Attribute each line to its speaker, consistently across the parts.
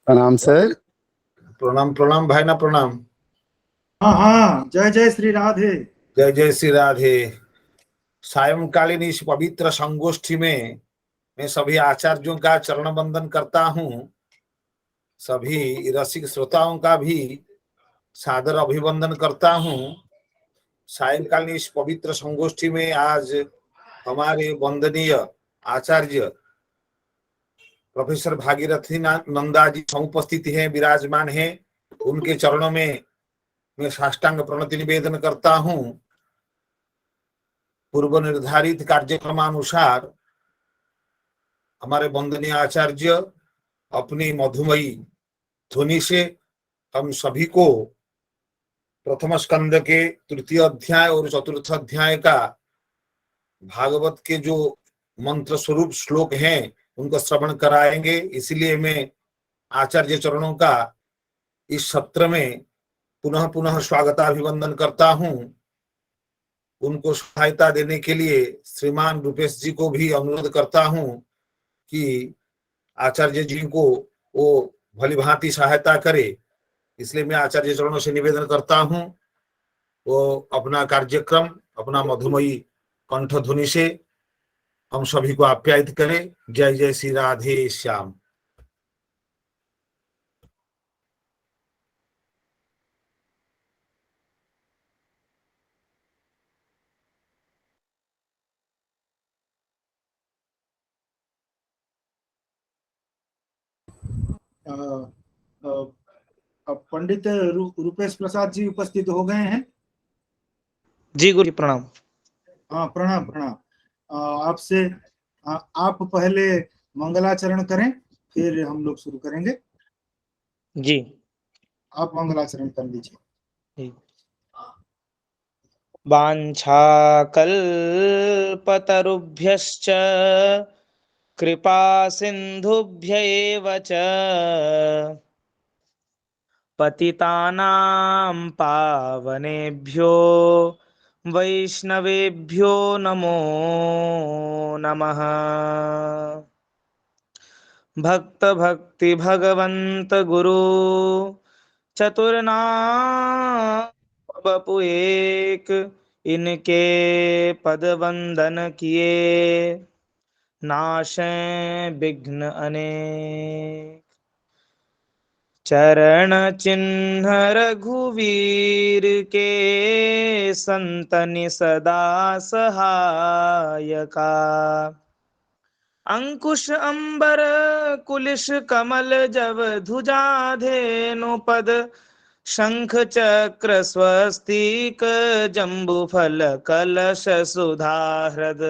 Speaker 1: प्रणाम सर।
Speaker 2: प्रणाम प्रणाम भाई ना प्रणाम।
Speaker 3: हाँ हाँ, जय जय श्री राधे।
Speaker 2: जय जय श्री राधे। सायंकालीन इस पवित्र संगोष्ठी में मैं सभी आचार्यों का चरण वंदन करता हूँ। सभी रसिक श्रोताओं का भी सादर अभिवंदन करता हूँ। सायंकालीन इस पवित्र संगोष्ठी में आज हमारे वंदनीय आचार्य प्रोफेसर भागीरथी नंदा जी उपस्थित हैं, विराजमान हैं। उनके चरणों में मैं साष्टांग प्रणति निवेदन करता हूँ। पूर्व निर्धारित कार्यक्रमानुसार हमारे वंदनीय आचार्य अपनी मधुमयी ध्वनि से हम सभी को प्रथम स्कंद के तृतीय अध्याय और चतुर्थ अध्याय का भागवत के जो मंत्र स्वरूप श्लोक हैं उनका श्रवण कराएंगे। इसलिए मैं आचार्य चरणों का इस सत्र में पुनः पुनः स्वागताभिवंदन करता हूँ। उनको सहायता देने के लिए श्रीमान रूपेश जी को भी अनुरोध करता हूँ कि आचार्य जी को वो भली भांति सहायता करे। इसलिए मैं आचार्य चरणों से निवेदन करता हूँ वो अपना कार्यक्रम अपना मधुमयी कंठ ध्वनि से हम सभी को आप्यायित करें। जय जय श्री राधे श्याम।
Speaker 3: पंडित रूपेश प्रसाद जी उपस्थित हो गए हैं।
Speaker 4: जी गुरु जी प्रणाम।
Speaker 3: हाँ प्रणाम प्रणाम। आपसे आप पहले मंगलाचरण करें, फिर हम लोग शुरू करेंगे।
Speaker 4: जी
Speaker 3: आप मंगलाचरण कर लीजिए।
Speaker 4: वाञ्छाकल्पतरुभ्यश्च कृपा सिन्धुभ्य एव च पतितानां पावनेभ्यो वैष्णवेभ्यो नमो नमः। भक्त भक्ति भगवंत गुरु चतुर्नाम बपु एक, इनके पद वंदन किए नाशें विघ्न अनेक। चरण चिन्ह रघुवीर के संतनि सदा सहायका। अंकुश अंबर कुलिश कमल जब ध्वजा धेनु पद शंख चक्र स्वस्तिक जंबू फल कलश सुधाहृद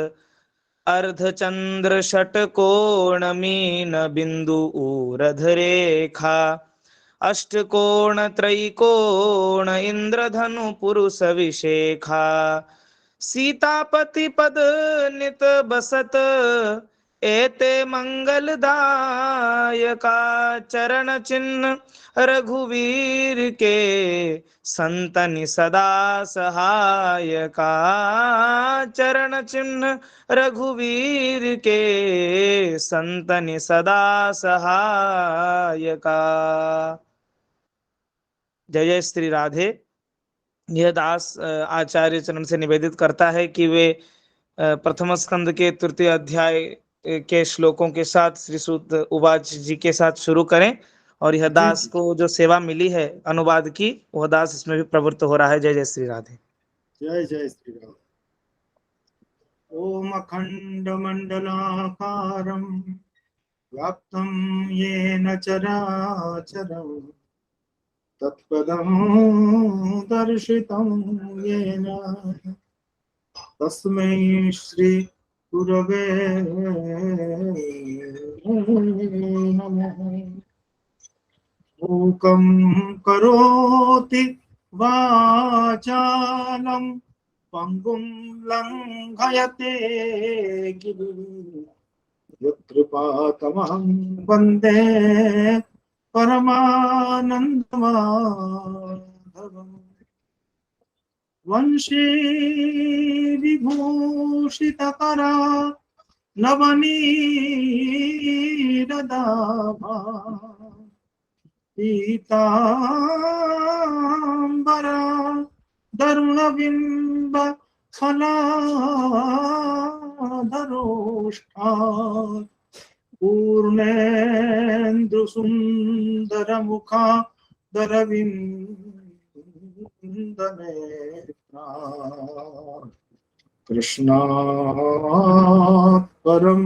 Speaker 4: अर्धचंद्र षटकोण मीन बिंदु ऊर्ध रेखा अष्टकोण त्रैकोण इंद्रधनु पुरुष विशेखा। सीतापति पद नित बसत एते मंगलदायका। चरण चिन्ह रघुवीर के संतनि सदा सहायका। चरण चिन्ह रघुवीर के संतनि सदा सहायका। जय जय श्री राधे। यह दास आचार्य चरण से निवेदित करता है कि वे प्रथम स्कंद के तृतीय अध्याय के श्लोकों के साथ श्री सूत उवाच जी के साथ शुरू करें। और यह दास को जो सेवा मिली है अनुवाद की, वह दास इसमें भी प्रवृत्त हो रहा है। जय जय श्री राधे।
Speaker 3: जय जय श्री राधे। ओम अखंड मंडलाकारं व्याप्तं येन चराचरं तत्पदं दर्शितं येन तस्मै श्री गुरवे नमः। मूकं करोति वाचालं पंगुं लंघयते गिरिं यत्कृपातमहं वन्दे परमानन्दमाधवम्। वंशी विभूषितकरा नवनीरदाभा पीताम्बरा दरुणबिम्ब फलाधरोष्ठा पूर्णेन्दुसुन्दरमुखा दरविन्दनेत्रा कृष्णात् परं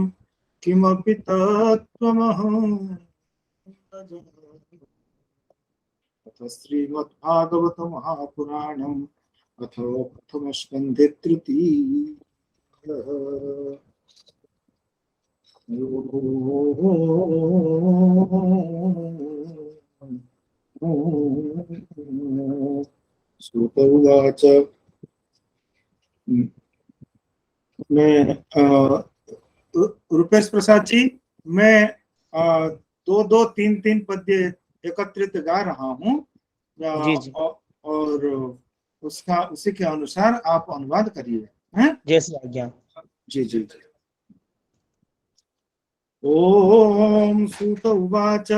Speaker 3: किमपि तत्त्वमहं न जाने। अथ श्रीमद्भागवत महापुराणम् अथ प्रथमस्कन्धे तृतीयः श्रुत उवाच मैं रुपेश प्रसाद जी, मैं दो दो तीन तीन पद्य एकत्रित गा रहा हूँ
Speaker 4: जी जी,
Speaker 3: और उसका उसी के अनुसार आप अनुवाद करिए हैं।
Speaker 4: जैसी आज्ञा।
Speaker 3: जी जी जी। ओम सूत उवाच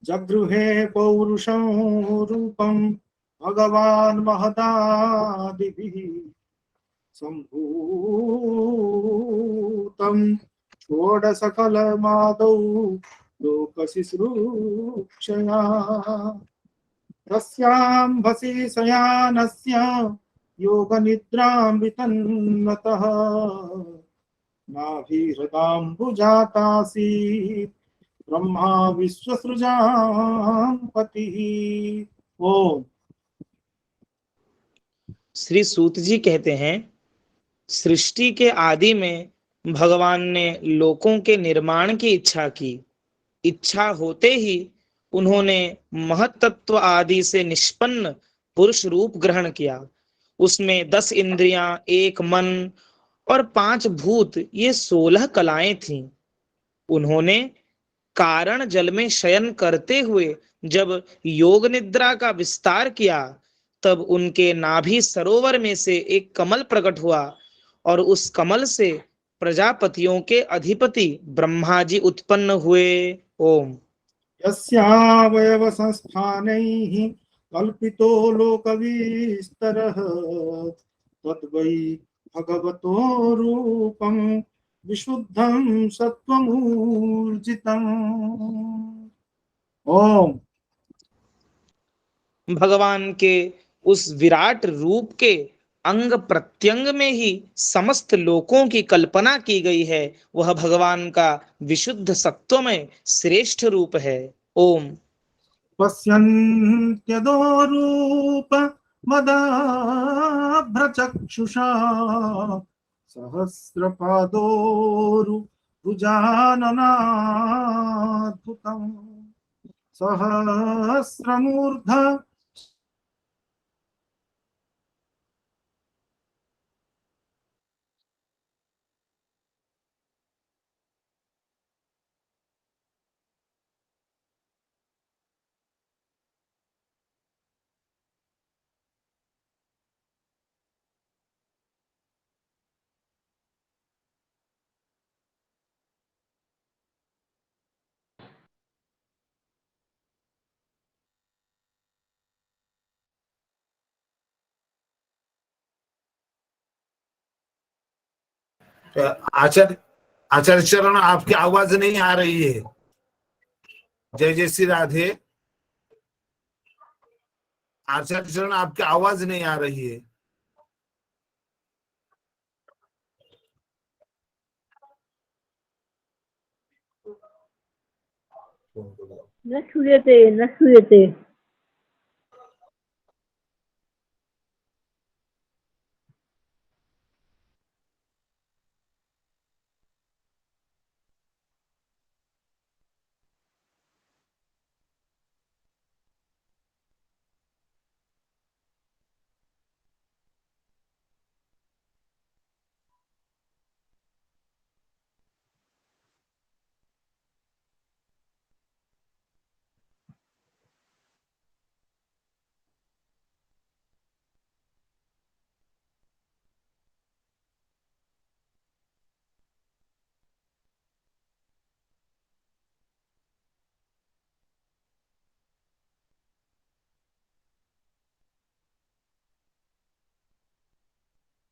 Speaker 3: जगृहे पौरुषं रूपं भगवान् महदादिभिः सम्भूतं षोडशकलमादौ लोकशिश्रूक्षया तस्याम्भसि शयानस्य योगनिद्रां वितन्वतः नाभिहृदाम्बुजातासीत् ब्रह्मा विश्वसृजां पतिः। ओम।
Speaker 4: श्री सूत जी कहते हैं, सृष्टि के आदि में भगवान ने लोकों के निर्माण की इच्छा की। इच्छा होते ही उन्होंने महत्तत्व आदि से निष्पन्न पुरुष रूप ग्रहण किया। उसमें 10 इंद्रियां, एक मन और 5 भूत, ये 16 कलाएं थीं। उन्होंने कारण जल में शयन करते हुए जब योग निद्रा का विस्तार किया, तब उनके नाभि सरोवर में से एक कमल प्रकट हुआ और उस कमल से प्रजापतियों के अधिपति ब्रह्मा जी उत्पन्न हुए। ओम।
Speaker 3: यस्यावयव संस्थानैः कल्पितो लोकविस्तरः तद्वै भगवतो रूपं विशुद्धं सत्त्वमूर्जितम्। ओम।
Speaker 4: भगवान के उस विराट रूप के अंग प्रत्यंग में ही समस्त लोकों की कल्पना की गई है। वह भगवान का विशुद्ध सत्वमय श्रेष्ठ रूप है। ओम।
Speaker 3: पश्यन्त्यदो रूप मदाभ्रचक्षुषा सहस्रपादोरु भुजाननाद्भुतम् सहस्रमूर्ध
Speaker 2: आचार्य आचार्य चरण, आपकी आवाज नहीं आ रही है। जय जय श्री राधे। आचार्य चरण, आपकी आवाज नहीं आ रही है।
Speaker 1: न श्रूयते न श्रूयते।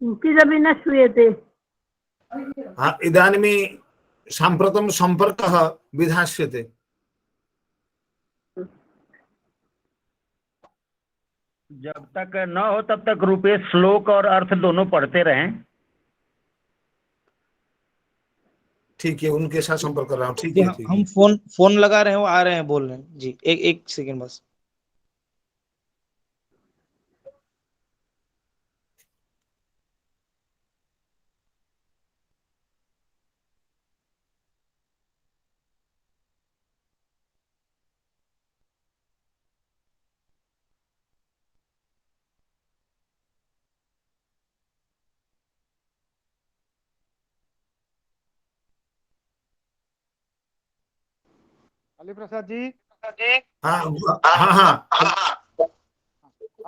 Speaker 1: किमपि न श्रूयते।
Speaker 2: इदानीं साम्प्रतं सम्पर्कः विधास्यते।
Speaker 5: जब तक न हो तब तक रुपये श्लोक और अर्थ दोनों पढ़ते रहें।
Speaker 2: ठीक है, उनके साथ संपर्क कर रहा हूँ। ठीक
Speaker 4: जी
Speaker 2: है,
Speaker 4: हाँ,
Speaker 2: ठीक
Speaker 4: हम
Speaker 2: है।
Speaker 4: फोन लगा रहे हैं, वो आ रहे हैं, बोल रहे हैं जी। एक सेकंड बस।
Speaker 3: अली प्रसाद जी,
Speaker 2: हाँ हाँ हाँ,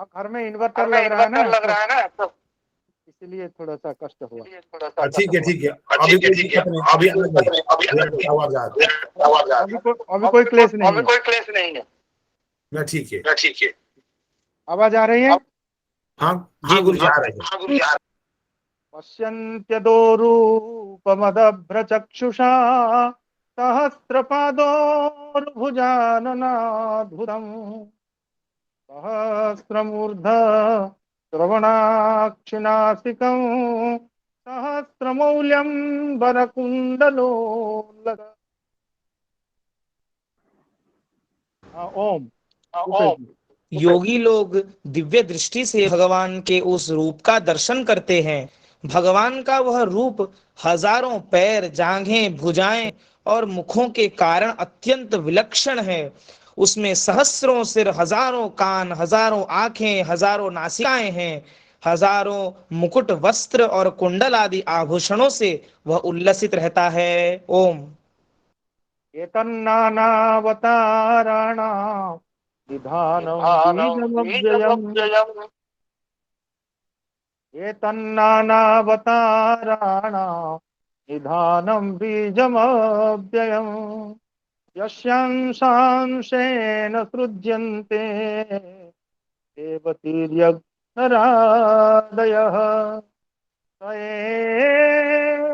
Speaker 3: आप घर में इन्वर्टर लग रहा है ना, तो इसलिए थोड़ा सा कष्ट हुआ।
Speaker 2: ठीक है, ठीक है। अभी कोई दिक्कत नहीं, अभी आ गई आवाज आ गई।
Speaker 3: अभी कोई क्लेश नहीं है।
Speaker 2: मैं ठीक है।
Speaker 3: आवाज आ रही है?
Speaker 2: हाँ हाँ गुरु जी, आ रहे हैं।
Speaker 3: पश्यन्त्यदोरूपमदभ्रचक्षुषा सहस्रपादोर्भुजाननाद्भुतम् सहस्रमूर्ध श्रवणाक्षिनासिकम् सहस्रमौल्यं वरकुण्डलोल्लक। ओम।
Speaker 4: योगी लोग दिव्य दृष्टि से भगवान के उस रूप का दर्शन करते हैं। भगवान का वह रूप हजारों पैर, जांघें, भुजाएं और मुखों के कारण अत्यंत विलक्षण है। उसमें सहस्रों सिर, हजारों कान, हजारों आंखें, हजारों नासिकाएं हैं। हजारों मुकुट, वस्त्र और कुंडल आदि आभूषणों से वह उल्लसित रहता है। ओम।
Speaker 3: एतन्नानावताराणां निधानं बीजमव्ययम् एतन्नानावताराणां निधानं बीजमव्ययम् यस्यांशांशेन सृज्यन्ते देवतीर्यग्नरादयः स एव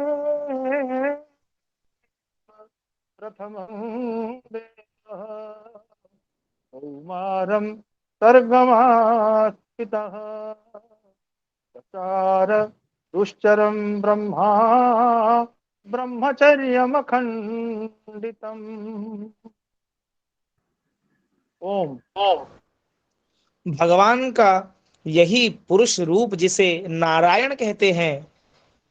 Speaker 3: प्रथमं देवः कौमारं सर्गमास्थितः चचार दुश्चरं ब्रह्मा ब्रह्मचर्यमखण्डितम्। ओम।
Speaker 4: भगवान का यही पुरुष रूप, जिसे नारायण कहते हैं,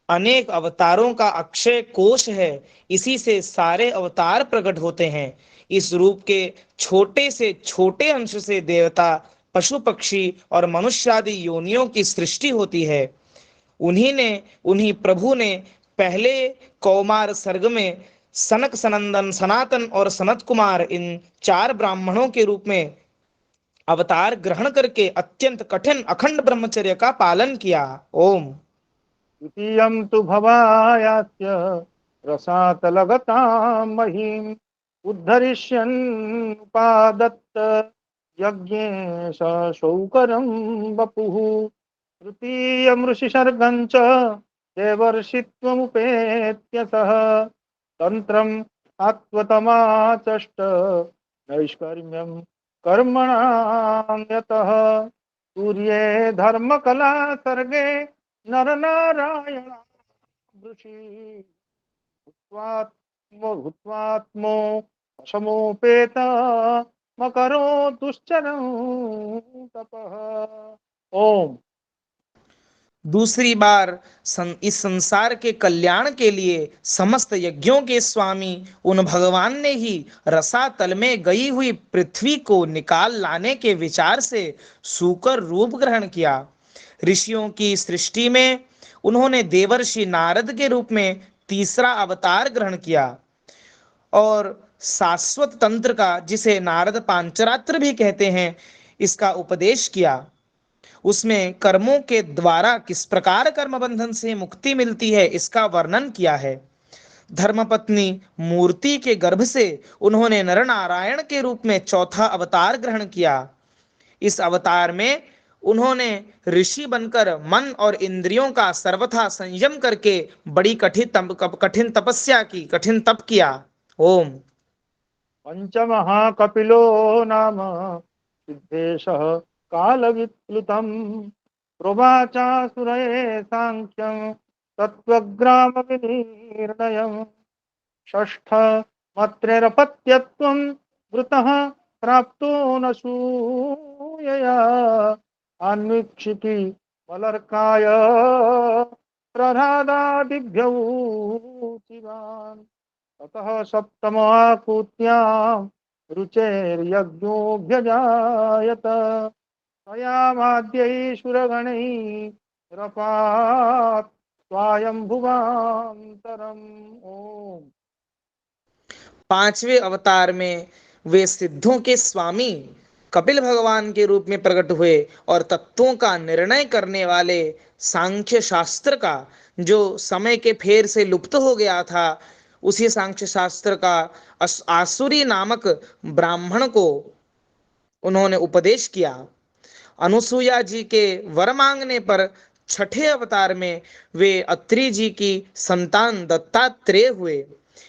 Speaker 4: अनेक अवतारों का अक्षय कोश है। इसी से सारे अवतार प्रकट होते हैं। इस रूप के छोटे से छोटे अंश से देवता, पशु पक्षी और मनुष्य आदि योनियों की सृष्टि होती है। उन्हीं प्रभु ने पहले कौमार सर्ग में सनक, सनंदन, सनातन और सनत कुमार, इन 4 ब्राह्मणों के रूप में अवतार ग्रहण करके अत्यंत कठिन अखंड ब्रह्मचर्य का पालन किया। ओम।
Speaker 3: द्वितीयं तु भवायास्य रसातलगतां महीम् उद्धरिष्यन्नुपादत्त यज्ञेश शौकरं वपुः तृतीयमृषिसर्गं च देवर्षित्वमुपेत्य सः तन्त्रम् आत्मतमाचष्ट नैष्कर्म्यं कर्मणां यतः सूर्ये धर्मकला सर्गे नर नारायण ऋषि भूत्वात्मो समोपेत मकरो दुश्चरं तपः। ओम।
Speaker 4: दूसरी बार इस संसार के कल्याण के लिए समस्त यज्ञों के स्वामी उन भगवान ने ही रसातल में गई हुई पृथ्वी को निकाल लाने के विचार से सूकर रूप ग्रहण किया। ऋषियों की सृष्टि में उन्होंने देवर्षि नारद के रूप में तीसरा अवतार ग्रहण किया और शाश्वत तंत्र का, जिसे नारद पांचरात्र भी कहते हैं, इसका उपदेश किया। उसमें कर्मों के द्वारा किस प्रकार कर्म बंधन से मुक्ति मिलती है, इसका वर्णन किया है। धर्मपत्नी मूर्ति के गर्भ से उन्होंने नर नारायण के रूप में चौथा अवतार ग्रहण किया। इस अवतार में उन्होंने ऋषि बनकर मन और इंद्रियों का सर्वथा संयम करके बड़ी कठिन तपस्या की, कठिन तप किया। ओम।
Speaker 6: पंचमहाकपिलो नाम सिद्धेशः कालविप्लुतम् प्रोवाचासुरये सांख्यं तत्त्वग्रामविनिर्णयम् षष्ठ मत्रेरपत्यत्वं वृतः प्राप्तो न सूयया अन्वीक्षिति मलर्काय प्रहलादादिभ्यौ शिवान् ततः सप्तमाकूत्यां रुचेर्यज्ञोऽभ्यजायत तयामाद्यैशुरगणैरपात् स्वायंभुवान्तरम्। ओम।
Speaker 4: पांचवें अवतार में वे सिद्धों के स्वामी कपिल भगवान के रूप में प्रकट हुए और तत्वों का निर्णय करने वाले सांख्य शास्त्र का, जो समय के फेर से लुप्त हो गया था, उसी सांख्य शास्त्र का आसुरी नामक ब्राह्मण को उन्होंने उपदेश किया। अनुसुईया जी के वर मांगने पर छठे अवतार में वे अत्रि जी की संतान दत्तात्रेय हुए।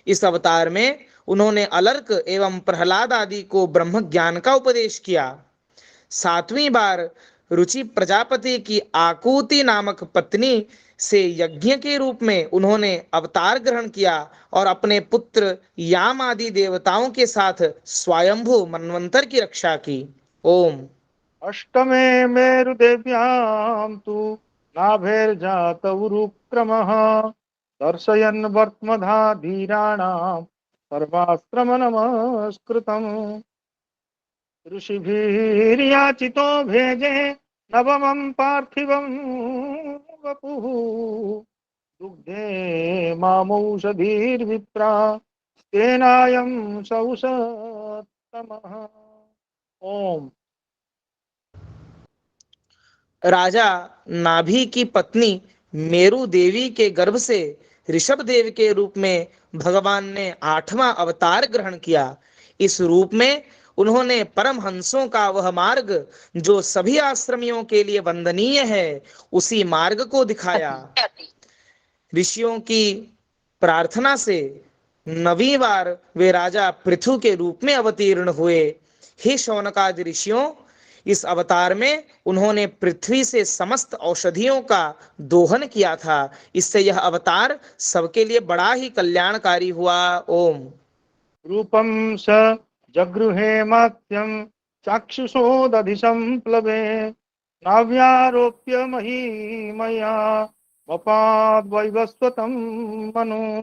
Speaker 4: इस अवतार में उन्होंने अलर्क एवं प्रहलाद आदि को ब्रह्म ज्ञान का उपदेश किया। सातवीं बार रुचि प्रजापति की आकुति नामक पत्नी से यज्ञ के रूप में उन्होंने अवतार ग्रहण किया और अपने पुत्र याम आदि देवताओं के साथ स्वयंभू मनवंतर की रक्षा की। ओम।
Speaker 6: अष्टमे मेरुदेव्यां तु नाभेर्जात उरुक्रमः दर्शयन् वर्त्मधा धीराणां सर्वाश्रम नमस्कृतम् ऋषिभिर्याचितो भेजे नवमं पार्थिवं वपुः दुग्धे मामौषधीर्विप्रा तेनायं सौषत्तमः। ओम।
Speaker 4: राजा नाभि की पत्नी मेरु देवी के गर्भ से ऋषभ देव के रूप में भगवान ने 8वां अवतार ग्रहण किया। इस रूप में उन्होंने परमहंसों का वह मार्ग जो सभी आश्रमियों के लिए वंदनीय है, उसी मार्ग को दिखाया। ऋषियों की प्रार्थना से 9वीं बार वे राजा पृथु के रूप में अवतीर्ण हुए। हे शौनकादि ऋषियों, इस अवतार में उन्होंने पृथ्वी से समस्त औषधियों का दोहन किया था। इससे यह अवतार सबके लिए बड़ा ही कल्याणकारी हुआ। ओम।
Speaker 6: रूपं स जगृहे मात्यं चाक्षुषोदधिशं प्लवे नाव्यारोप्य महीमया वपाद्वैवस्वतं मनु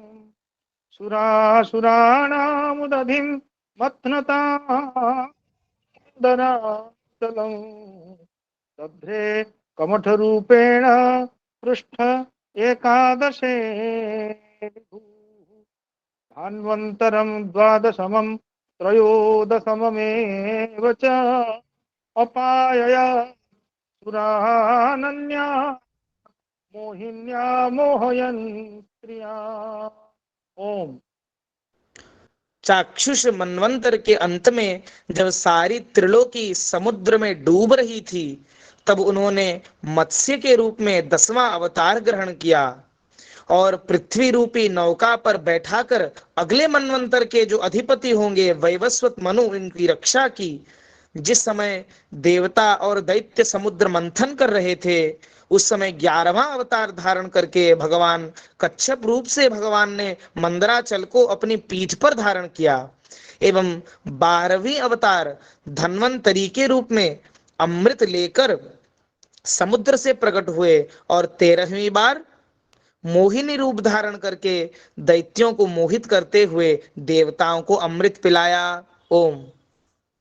Speaker 6: सुरासुराणामुदधिं मथ्नता दराचलं दध्रे कमठरूपेण पृष्ठ एकादशे धान्वन्तरं द्वादशमं त्रयोदशममेव च अपायय सुरानन्या मोहिन्या मोहयन् स्त्रिया। ओम।
Speaker 4: चाक्षुष मनवंतर के अंत में जब सारी त्रिलोकी समुद्र में डूब रही थी, तब उन्होंने मत्स्य के रूप में 10वां अवतार ग्रहण किया और पृथ्वी रूपी नौका पर बैठाकर अगले मनवंतर के जो अधिपति होंगे वैवस्वत मनु, इनकी रक्षा की। जिस समय देवता और दैत्य समुद्र मंथन कर रहे थे, उस समय 11वां अवतार धारण करके भगवान कच्छप रूप से भगवान ने मंदराचल को अपनी पीठ पर धारण किया एवं 12वीं अवतार धन्वंतरी के रूप में अमृत लेकर समुद्र से प्रकट हुए और 13वीं बार मोहिनी रूप धारण करके दैत्यों को मोहित करते हुए देवताओं को अमृत पिलाया। ओम।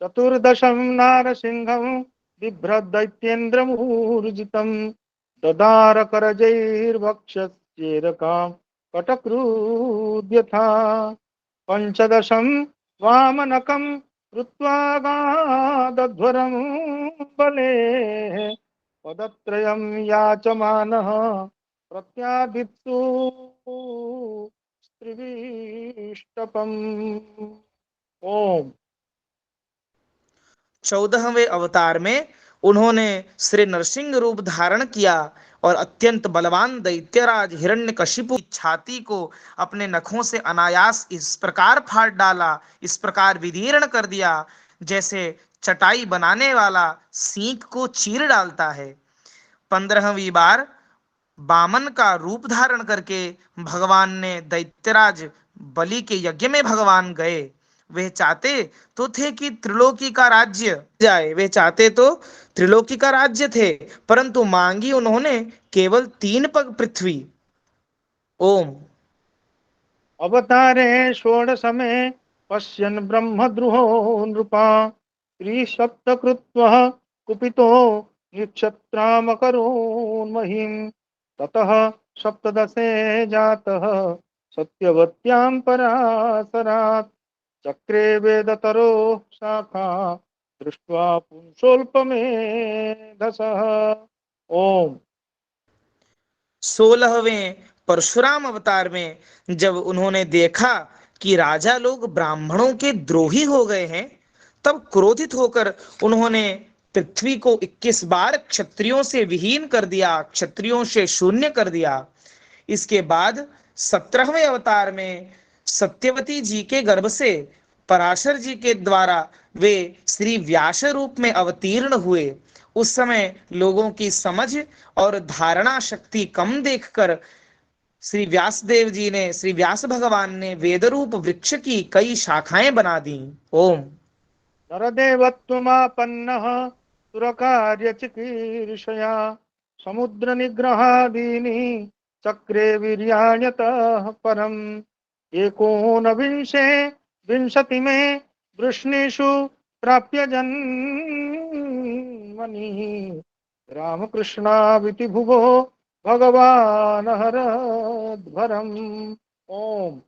Speaker 6: चतुर्दशं नारसिंहं बिभ्रद्दैत्येन्द्रमूर्जितं ददार करजैर्वक्षस्येदकां कटक्रुद्यथा पंचदशं वामनकं कृत्वा गादध्वरं बले पदत्रयं याचमानः प्रत्यादित्सु स्त्रिविष्टपम्। ओम।
Speaker 4: 14वें अवतार में उन्होंने श्री नरसिंह रूप धारण किया और अत्यंत बलवान दैत्यराज हिरण्यकशिपु की छाती को अपने नखों से अनायास इस प्रकार फाड़ डाला, इस प्रकार विदीर्ण कर दिया जैसे चटाई बनाने वाला सींग को चीर डालता है। 15वीं बार बामन का रूप धारण करके भगवान ने दैत्यराज बलि के यज्ञ में भगवान गए। वे चाहते तो थे कि त्रिलोकी का राज्य जाए, वे चाहते तो त्रिलोकी का राज्य थे, परंतु मांगी उन्होंने केवल 3 पग पृथ्वी। ओम।
Speaker 6: अवतारे षोडशमे पश्यन् ब्रह्मद्रुहो नृपा त्रिसप्तकृत्वः कुपितो निक्षत्रामकरोन्महीं ततः सप्तदशे जातः सत्यवत्यां पराशरात् चक्रे वेदतरो शाखा दृष्ट्वा पुंसोल्पमेधसः। ओम।
Speaker 4: 16वें परशुराम अवतार में जब उन्होंने देखा कि राजा लोग ब्राह्मणों के द्रोही हो गए हैं, तब क्रोधित होकर उन्होंने पृथ्वी को 21 बार क्षत्रियों से विहीन कर दिया, क्षत्रियों से शून्य कर दिया। इसके बाद 17वें अवतार में सत्यवती जी के गर्भ से पराशर जी के द्वारा वे श्री व्यास रूप में अवतीर्ण हुए। उस समय लोगों की समझ और धारणा शक्ति कम देखकर श्री व्यासदेव जी ने, श्री व्यास भगवान ने वेद रूप वृक्ष की कई शाखाएं बना दी। ओम।
Speaker 6: नरदेवत्वमापन्नः सुरकार्यचिकीर्षया समुद्रनिग्रहादीनि चक्रे वीर्याण्यतः परम् एकोनविंशे विंशतिमे वृष्णिषु प्राप्य जन्मनिः रामकृष्णाविति भुवो भगवान् हरद्भरम्। ओम।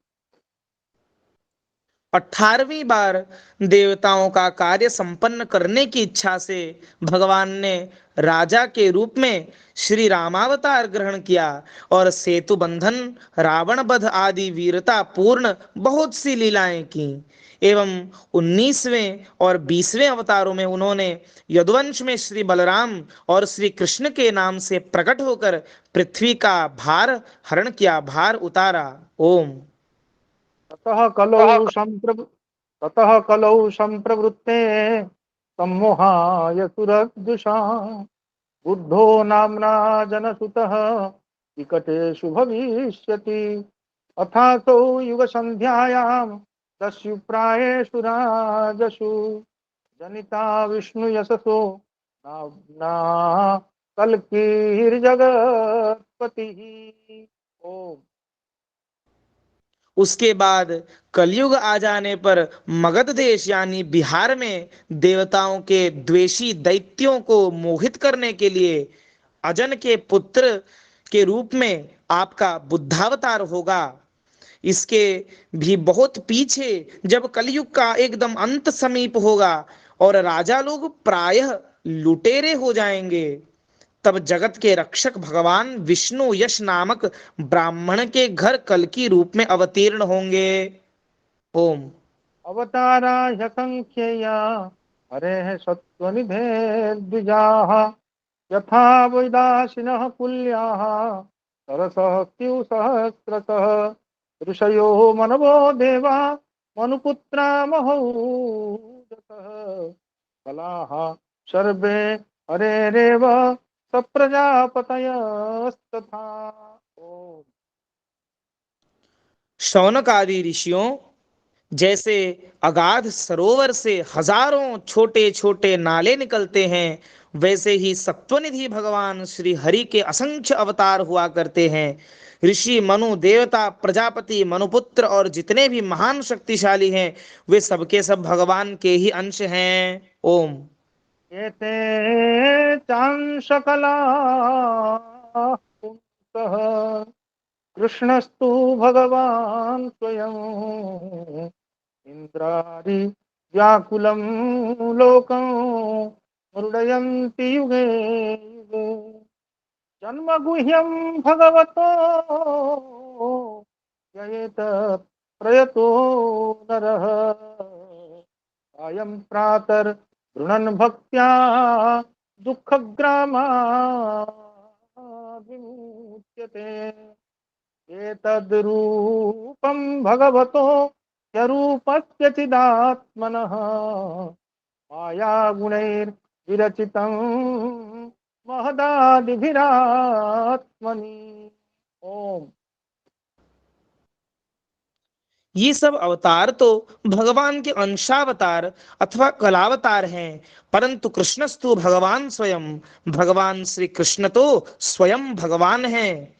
Speaker 4: 18वीं बार देवताओं का कार्य संपन्न करने की इच्छा से भगवान ने राजा के रूप में श्री रामावतार ग्रहण किया और सेतु बंधन, रावण वध आदि वीरता पूर्ण बहुत सी लीलाएं की। एवं 19वें और 20वें अवतारों में उन्होंने यदुवंश में श्री बलराम और श्री कृष्ण के नाम से प्रकट होकर पृथ्वी का भार हरण किया, भार उतारा। ओम।
Speaker 6: ततः कलौ संप्रवृत्ते सम्मोहाय सुरद्दुषा बुद्धो नाम्ना जनसुतः विकटेषु भविष्यति अथासौ युगसन्ध्यायां दस्यु प्रायेषु राजसु जनिता विष्णुयशसो नाम्ना कल्कीर्जगत्पतिः। ओम।
Speaker 4: उसके बाद कलयुग आ जाने पर मगध देश यानी बिहार में देवताओं के द्वेषी दैत्यों को मोहित करने के लिए अजन के पुत्र के रूप में आपका बुद्धावतार होगा। इसके भी बहुत पीछे जब कलयुग का एकदम अंत समीप होगा और राजा लोग प्रायः लुटेरे हो जाएंगे, तब जगत के रक्षक भगवान विष्णु यश नामक ब्राह्मण के घर कल्कि रूप में अवतीर्ण होंगे। ओम।
Speaker 6: अवतारा ह्यसंख्येया हरेः सत्त्वनिधे द्विजाः यथा वैदाशिनः कुल्याः सरसः स्युसहस्रशः ऋषयो मनवो देवा मनुपुत्रा महौजसः कलाः सर्वे हरेरेव सप्रजापतयस्तथा। ओम।
Speaker 4: शौनक आदि ऋषियों जैसे अगाध सरोवर से हजारों छोटे छोटे नाले निकलते हैं, वैसे ही सत्वनिधि भगवान श्री हरि के असंख्य अवतार हुआ करते हैं। ऋषि, मनु, देवता, प्रजापति, मनुपुत्र और जितने भी महान शक्तिशाली हैं, वे सबके सब भगवान के ही अंश हैं। ओम।
Speaker 6: एते चांशकला पुंसः कृष्णस्तु भगवान् स्वयं इंद्रादि व्याकुलं लोकं मृडयन्ति युगे युगे जन्मगुह्यं भगवतो ययेतत् प्रयतो नरः अयं प्रातर् गृणन् भक्त्या दुःखग्रामाद्विमुच्यते एतद्रूपं भगवतो ह्यरूपस्य चिदात्मनः मायागुणैर्विरचितं महदादिभिरात्मनि। ओम।
Speaker 4: ये सब अवतार तो भगवान के अंशावतार अथवा कलावतार हैं, परंतु कृष्णस्तु भगवान स्वयं, भगवान श्री कृष्ण तो स्वयं भगवान हैं।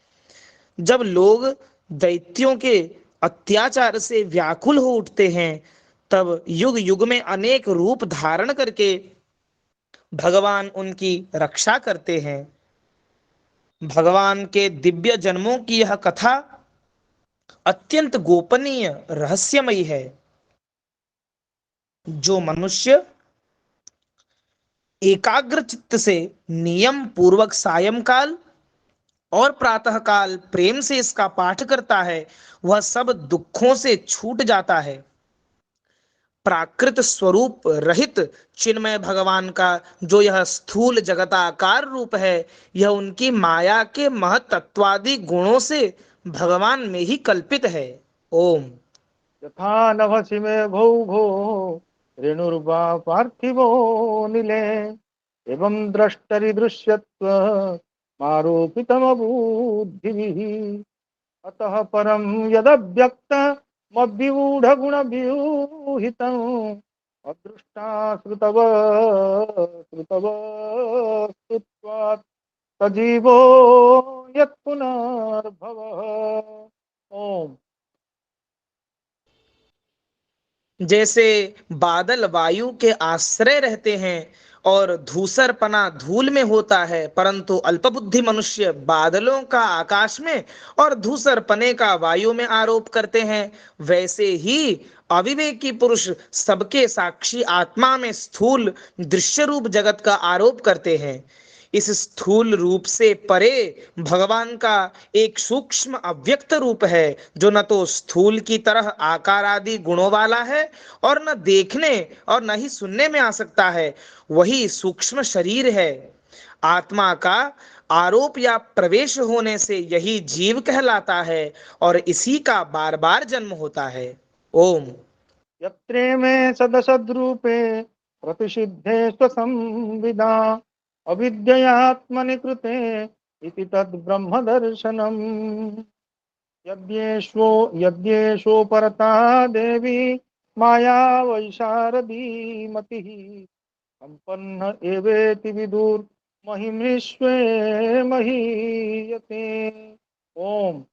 Speaker 4: जब लोग दैत्यों के अत्याचार से व्याकुल हो उठते हैं, तब युग युग में अनेक रूप धारण करके भगवान उनकी रक्षा करते हैं। भगवान के दिव्य जन्मों की यह कथा अत्यंत गोपनीय रहस्यमयी है। जो मनुष्य एकाग्र चित्त से नियम पूर्वक सायंकाल और प्रातः काल प्रेम से इसका पाठ करता है, वह सब दुखों से छूट जाता है। प्राकृत स्वरूप रहित चिन्मय भगवान का जो यह स्थूल जगताकार रूप है, यह उनकी माया के महतत्वादि गुणों से भगवान में ही कल्पित है। ओम।
Speaker 6: यथा नभसि मेघौ घो रेणुर्वा पार्थिवो निले एवं द्रष्टरि दृश्यत्व मारोपितमबुद्धिभिः अतः परं यदव्यक्तमव्यूढगुणव्यूहितं अदृष्टा श्रुतव श्रुतव श्रुत्वात् सजीवो यत्पुनर्भवः। ओम।
Speaker 4: जैसे बादल वायु के आश्रय रहते हैं और धूसरपना धूल में होता है, परंतु अल्पबुद्धि मनुष्य बादलों का आकाश में और धूसरपने का वायु में आरोप करते हैं, वैसे ही अविवेकी पुरुष सबके साक्षी आत्मा में स्थूल दृश्य रूप जगत का आरोप करते हैं। इस स्थूल रूप से परे भगवान का एक सूक्ष्म अव्यक्त रूप है, जो न तो स्थूल की तरह आकार आदि गुणों वाला है और न देखने और न ही सुनने में आ सकता है। वही सूक्ष्म शरीर है। आत्मा का आरोप या प्रवेश होने से यही जीव कहलाता है और इसी का बार बार जन्म होता है। ओम।
Speaker 6: यत्रे में सदसद्रूपे प्रतिषिद्धे स्वसंविदा अविद्ययात्मनि कृते इति तद् ब्रह्म दर्शनम्। यद्येषो परता देवी माया वैशारदी मतिः संपन्न एवेति विदुर् महिमृष्वे महीयते। ओम।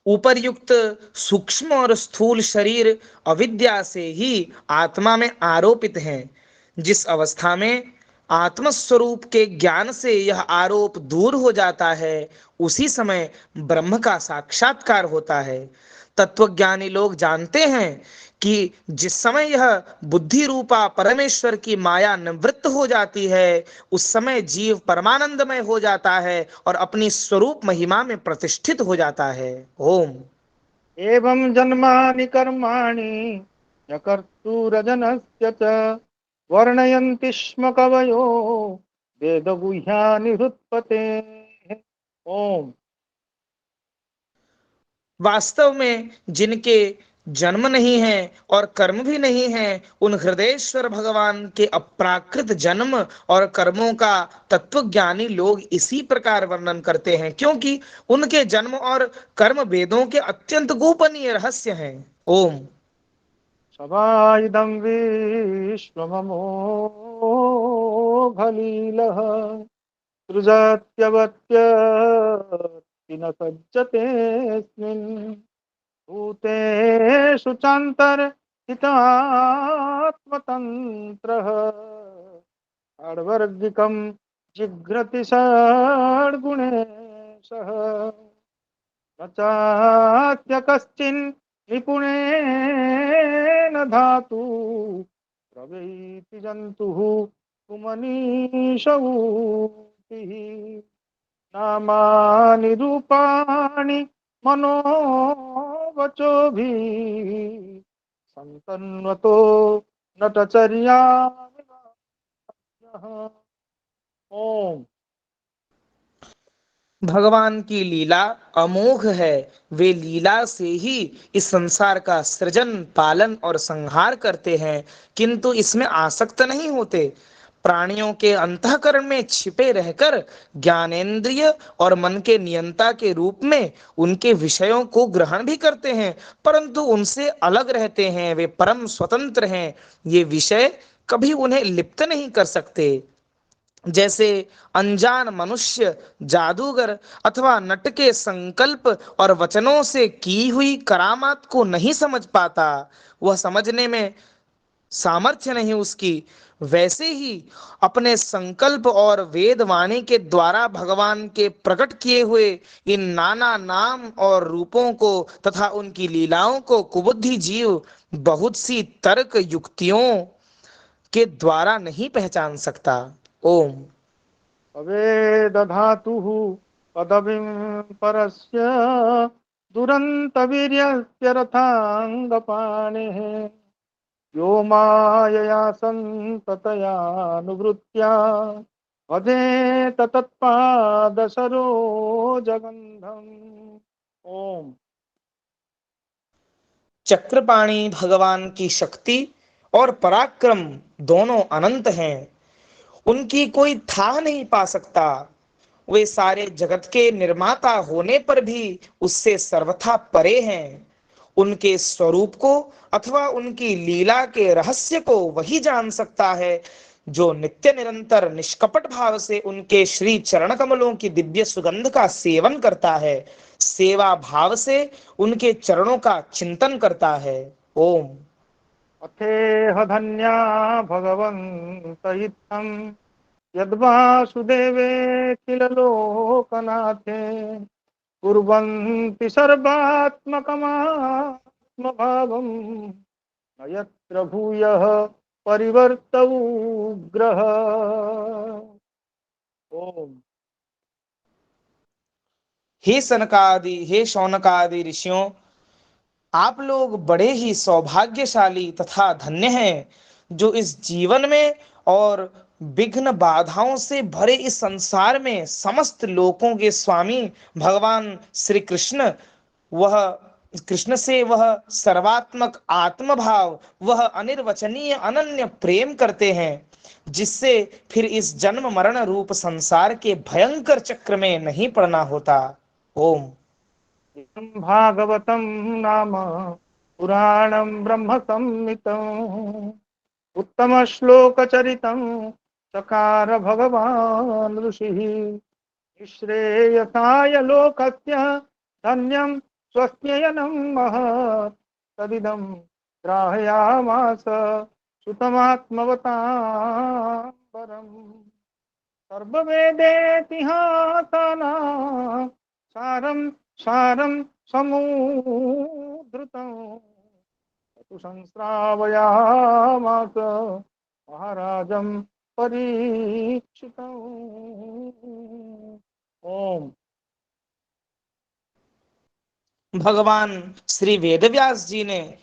Speaker 4: उपर्युक्त सूक्ष्म और स्थूल शरीर अविद्या से ही आत्मा में आरोपित हैं। जिस अवस्था में आत्मस्वरूप के ज्ञान से यह आरोप दूर हो जाता है, उसी समय ब्रह्म का साक्षात्कार होता है। तत्वज्ञानी लोग जानते हैं कि जिस समय यह बुद्धि रूपा परमेश्वर की माया निवृत्त हो जाती है, उस समय जीव परमानंदमय हो जाता है और अपनी स्वरूप महिमा में प्रतिष्ठित हो जाता है। ओम।
Speaker 6: एवं जन्मानि कर्माणि यकर्तुरजनस्य च वर्णयन्ति स्म कवयो वेदगुह्यानि हृत्पतेः। ओम।
Speaker 4: वास्तव में जिनके जन्म नहीं है और कर्म भी नहीं है, उन हृदयेश्वर भगवान के अप्राकृत जन्म और कर्मों का तत्वज्ञानी लोग इसी प्रकार वर्णन करते हैं, क्योंकि उनके जन्म और कर्म वेदों के अत्यंत गोपनीय रहस्य हैं। ओम।
Speaker 6: सभाइदं विश्वममोघलीलः सृजत्यवत्यति न सज्जतेऽस्मिन् भूतेषु चान्तर्हितात्मतन्त्रः षड्वर्गिकं जिघ्रति षड्गुणेशः न चास्य कश्चिन् निपुणेन धातु प्रवैति जन्तुः कुमनीषऊतिः नामानि रूपाणि मनोवचोभिः सन्तन्वतो नटचर्यामिमाम्। ओम।
Speaker 4: भगवान की लीला अमोघ है। वे लीला से ही इस संसार का सृजन, पालन और संहार करते हैं, किंतु इसमें आसक्त नहीं होते। प्राणियों के अंतःकरण में छिपे रहकर ज्ञानेंद्रिय और मन के नियंता के रूप में उनके विषयों को ग्रहण भी करते हैं, परंतु उनसे अलग रहते हैं। वे परम स्वतंत्र हैं। ये विषय कभी उन्हें लिप्त नहीं कर सकते। जैसे अनजान मनुष्य जादूगर अथवा नट के संकल्प और वचनों से की हुई करामात को नहीं समझ पाता, वह समझने में सामर्थ्य नहीं उसकी, वैसे ही अपने संकल्प और वेद वाणी के द्वारा भगवान के प्रकट किए हुए इन नाना नाम और रूपों को तथा उनकी लीलाओं को कुबुद्धि जीव बहुत सी तर्क युक्तियों के द्वारा नहीं पहचान सकता। ओम।
Speaker 6: अवेदधातुः पदवीं परस्य दुरन्तवीर्यस्य रथाङ्गपाणिः यो मायया सन्ततयानुवृत्त्या भजेत तत्पादसरोजगन्धम्। ओम।
Speaker 4: चक्रपाणि भगवान की शक्ति और पराक्रम दोनों अनंत हैं। उनकी कोई था नहीं पा सकता। वे सारे जगत के निर्माता होने पर भी उससे सर्वथा परे हैं। उनके स्वरूप को अथवा उनकी लीला के रहस्य को वही जान सकता है जो नित्य निरंतर निष्कपट भाव से उनके श्री चरण कमलों की दिव्य सुगंध का सेवन करता है, सेवा भाव से उनके चरणों का चिंतन करता है। ओम।
Speaker 6: अथेह धन्या भगवन्त इत्थं यद्वासुदेवे किल लोकनाथे कुर्वन्ति सर्वात्मकमात्मभावम् न यत्र भूयः परिवर्तउग्रः। ओम।
Speaker 4: हे सनकादि, हे शौनकादि ऋषियों, आप लोग बड़े ही सौभाग्यशाली तथा धन्य हैं जो इस जीवन में और विघ्न बाधाओं से भरे इस संसार में समस्त लोकों के स्वामी भगवान श्री कृष्ण, वह कृष्ण से वह सर्वात्मक आत्मभाव, वह अनिर्वचनीय अनन्य प्रेम करते हैं, जिससे फिर इस जन्म मरण रूप संसार के भयंकर चक्र में नहीं पड़ना होता। ओम।
Speaker 6: भागवतं नाम पुराणं ब्रह्म संहितं उत्तमश्लोकचरितं चकार भगवान् ऋषिः निःश्रेयसाय लोकस्य धन्यं स्वस्त्ययनं महत् तदिदं ग्राहयामास सुतमात्मवतां परम् सर्ववेदेतिहासानां सारं सारं समूद्धृतं तु संश्रावयामास महाराजं परीक्षितम्। ओम।
Speaker 4: भगवान श्री वेदव्यास जी ने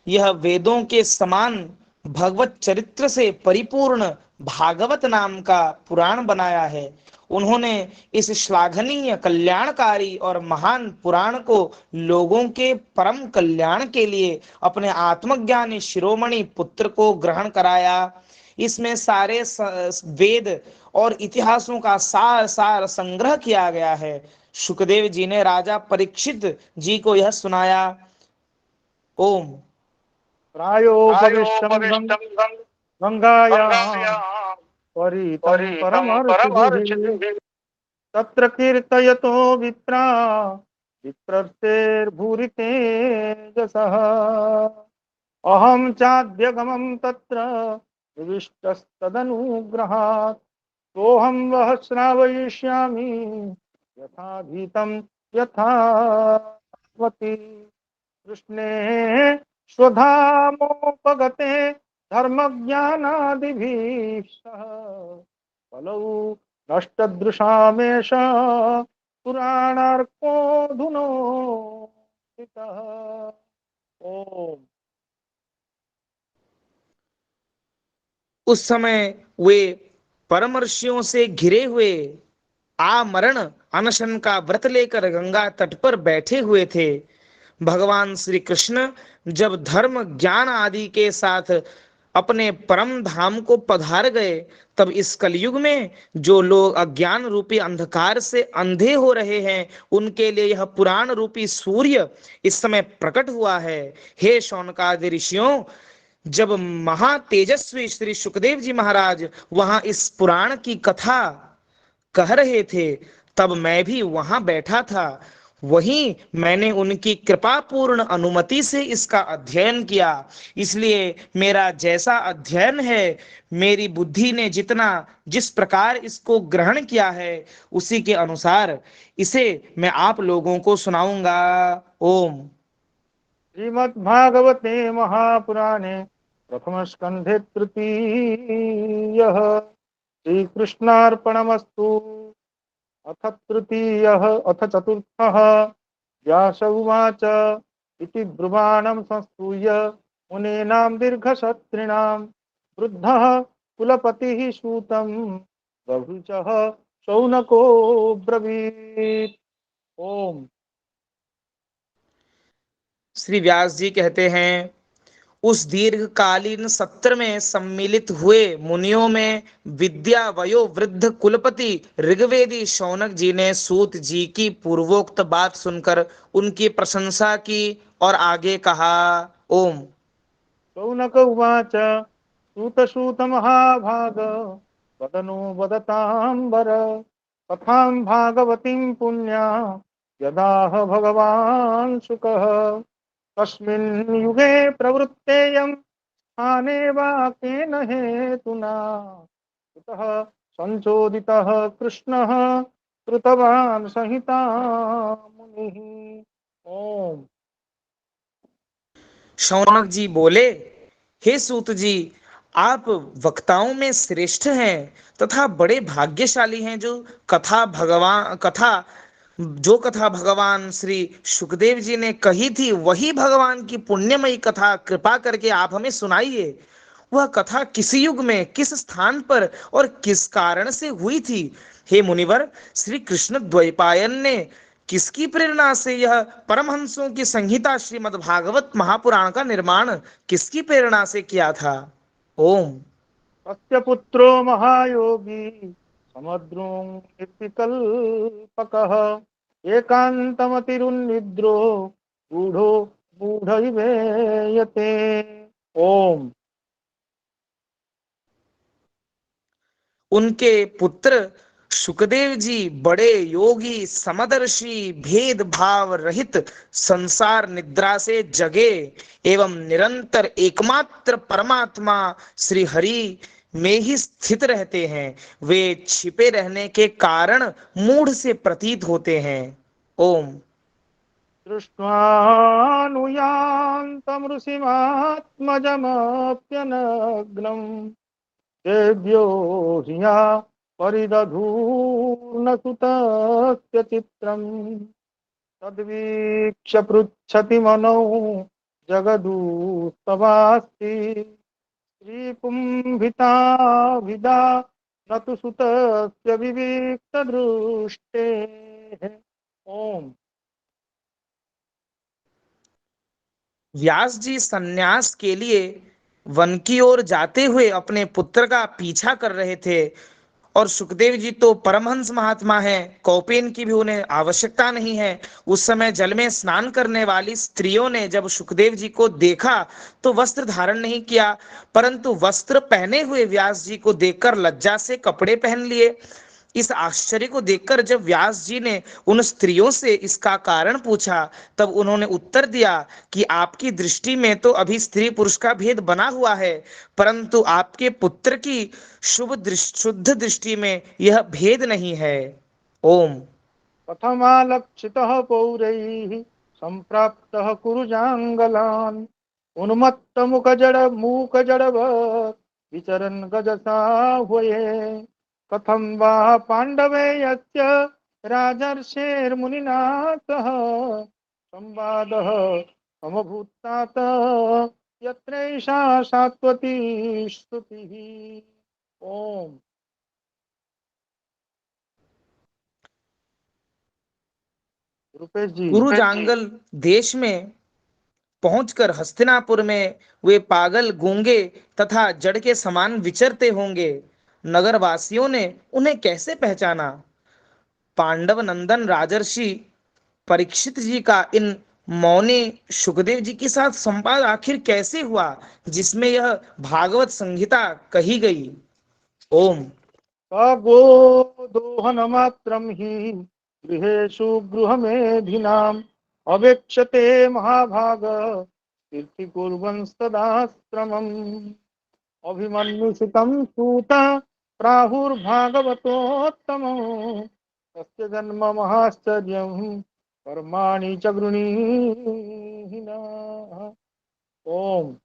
Speaker 4: यह वेदों के समान भगवत चरित्र से परिपूर्ण भागवत नाम का पुराण बनाया है। उन्होंने इस श्लाघनीय, कल्याणकारी और महान पुराण को लोगों के परम कल्याण के लिए अपने आत्मज्ञानी शिरोमणि पुत्र को ग्रहण कराया। इसमें सारे वेद और इतिहासों का सार सार संग्रह किया गया है। सुखदेव जी ने राजा परीक्षित जी को यह सुनाया। ओम।
Speaker 6: प्रायोपविष्टं गंगायां परितं परमर्षिभिः तत्र कीर्तयतो विप्रा विप्रस्तेर्भूरितेजसः अहं चाद्यगमं तत्र निविष्टस्तदनुग्रहात् सोऽहं वः श्रावयिष्यामि यथाधीतं यथावति कृष्णे स्वधामोपगते धर्मज्ञानादिभिः सह फलौ नष्टदृशामेष पुराणार्को धुनोदितः। ओम।
Speaker 4: उस समय वे परम ऋषियों से घिरे हुए आमरण अनशन का व्रत लेकर गंगा तट पर बैठे हुए थे। भगवान श्री कृष्ण जब धर्म ज्ञान आदि के साथ अपने परम धाम को पधार गए, तब इस कलयुग में जो लोग अज्ञान रूपी अंधकार से अंधे हो रहे हैं, उनके लिए यह पुराण रूपी सूर्य इस समय प्रकट हुआ है। हे शौनकादि ऋषियों, जब महातेजस्वी श्री सुखदेव जी महाराज वहां इस पुराण की कथा कह रहे थे, तब मैं भी वहां बैठा था। वहीं मैंने उनकी कृपा पूर्ण अनुमति से इसका अध्ययन किया। इसलिए मेरा जैसा अध्ययन है, मेरी बुद्धि ने जितना जिस प्रकार इसको ग्रहण किया है, उसी के अनुसार इसे मैं आप लोगों को सुनाऊंगा। ओम।
Speaker 6: श्रीमद्भागवते महापुराणे प्रथम स्कंधे तृतीयः श्रीकृष्णार्पणमस्तु। अथ चतुर्थः व्यास उवाच इति ब्रुवाणं संस्तूय मुनीनां दीर्घशत्रिणां वृद्धः कुलपतिः सूतं बभूचः शौनको ब्रवीत्। ओम।
Speaker 4: श्री व्यास जी कहते हैं, उस दीर्घकालीन सत्र में सम्मिलित हुए मुनियों में विद्या वयो वृद्ध कुलपति ऋग्वेदी शौनक जी ने सूत जी की पूर्वोक्त बात सुनकर उनकी प्रशंसा की और आगे कहा। ओम।
Speaker 6: शौनक उवाच सूत महाभाग वदनो वदतांबर कथां भागवतीं पुण्या यदाह भगवान् शुकः कस्मिन् युगे प्रवृत्तेयं स्थाने वा केन हेतुना कुतः संचोदितः कृष्णः कृतवान् संहिता मुनिः। ओम।
Speaker 4: शौनक जी बोले, हे सूत जी, आप वक्ताओं में श्रेष्ठ हैं तथा बड़े भाग्यशाली हैं, जो कथा भगवान श्री सुखदेव जी ने कही थी, वही भगवान की पुण्यमयी कथा कृपा करके आप हमें सुनाइए। वह कथा किस युग में, किस स्थान पर और किस कारण से हुई थी? हे मुनिवर, श्री कृष्ण द्वैपायन ने किसकी प्रेरणा से यह परमहंसों की संहिता श्रीमद् भागवत महापुराण का निर्माण किसकी प्रेरणा से किया था? ओम।
Speaker 6: तस्य पुत्रो महायोगी समुद्रो निर्विकल्पकः एकांतमतिरुन्निद्रो गूढ़ो गूढ़ैवेयते। ओम।
Speaker 4: उनके पुत्र सुखदेव जी बड़े योगी, समदर्शी, भेदभाव रहित, संसार निद्रा से जगे एवं निरंतर एकमात्र परमात्मा श्री हरि में ही स्थित रहते हैं। वे छिपे रहने के कारण मूढ़ से प्रतीत होते हैं। ओम।
Speaker 6: दृष्ट्वानुयान्तं ऋषिमात्मजमप्यनग्नं देव्यो ह्या परिदधूर्न सुतस्य चित्रम् तद्वीक्ष्य पृच्छति मनो जगदूस्तवास्ति श्रीपुंभिता विदा न तु सुतस्य विविक्तदृष्टेः। ओम।
Speaker 4: व्यास जी सन्यास के लिए वन की ओर जाते हुए अपने पुत्र का पीछा कर रहे थे, और सुखदेव जी तो परमहंस महात्मा हैं, कौपेन की भी उन्हें आवश्यकता नहीं है। उस समय जल में स्नान करने वाली स्त्रियों ने जब सुखदेव जी को देखा तो वस्त्र धारण नहीं किया, परंतु वस्त्र पहने हुए व्यास जी को देखकर लज्जा से कपड़े पहन लिए। इस आश्चर्य को देखकर जब व्यास जी ने उन स्त्रियों से इसका कारण पूछा, तब उन्होंने उत्तर दिया कि आपकी दृष्टि में तो अभी स्त्री पुरुष का भेद बना हुआ है, परंतु आपके पुत्र की शुद्ध दृष्टि में यह भेद नहीं है। ओम।
Speaker 6: कथमालक्षितः पौरैः सम्प्राप्तः कुरुजाङ्गलान् उन्मत्तमुखजडमूकजडवत् विचरन् गजसाह्वये कथं वा पाण्डवेयस्य राजर्षेर्मुनिना सह संवादः समभूत्तात यत्रैषा सात्वती श्रुतिः। ओम। रुपेश जी।
Speaker 4: गुरु जांगल देश में पहुंचकर हस्तिनापुर में वे पागल, गूंगे तथा जड़ के समान विचरते होंगे। नगरवासियों ने उन्हें कैसे पहचाना? पांडव नंदन राजर्षि परीक्षित जी का इन मौनी सुखदेव जी के साथ संवाद आखिर कैसे हुआ, जिसमें यह भागवत संहिता कही गई? ओम।
Speaker 6: गोदोहनमात्रं हि गृहेषु गृहमेधिनाम् अवेक्षते महाभाग कीर्तिकुर्वन् सदाश्रमम् अभिमन्युसुतं सूत प्राहुर्भागवतोत्तमो तस्य जन्म महाश्चर्यं कर्माणि च गृणीहिनः। ओम।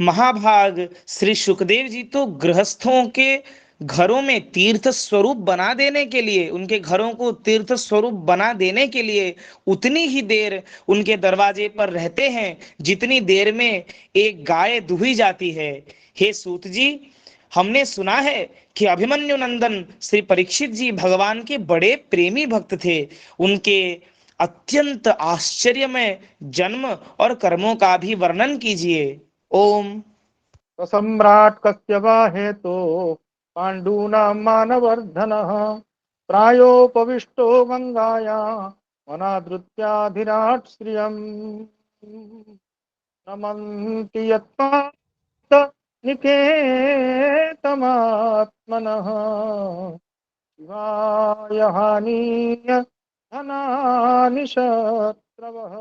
Speaker 4: महाभाग श्री सुखदेव जी तो गृहस्थों के घरों में तीर्थ स्वरूप बना देने के लिए, उनके घरों को तीर्थ स्वरूप बना देने के लिए उतनी ही देर उनके दरवाजे पर रहते हैं जितनी देर में एक गाय दुही जाती है। हे सूत जी, हमने सुना है कि अभिमन्यु नंदन श्री परीक्षित जी भगवान के बड़े प्रेमी भक्त थे। उनके अत्यंत आश्चर्यमय जन्म और कर्मों का भी वर्णन कीजिए। ओम।
Speaker 6: सम्राट कस्य वा हेतो पाण्डूनां मानवर्धनः प्रायोपविष्टो गङ्गायां वनादृत्याधिराट् श्रियम् नमन्ति यत्पात निकेतमात्मनः शिवाय हानीय धनानि शत्रवः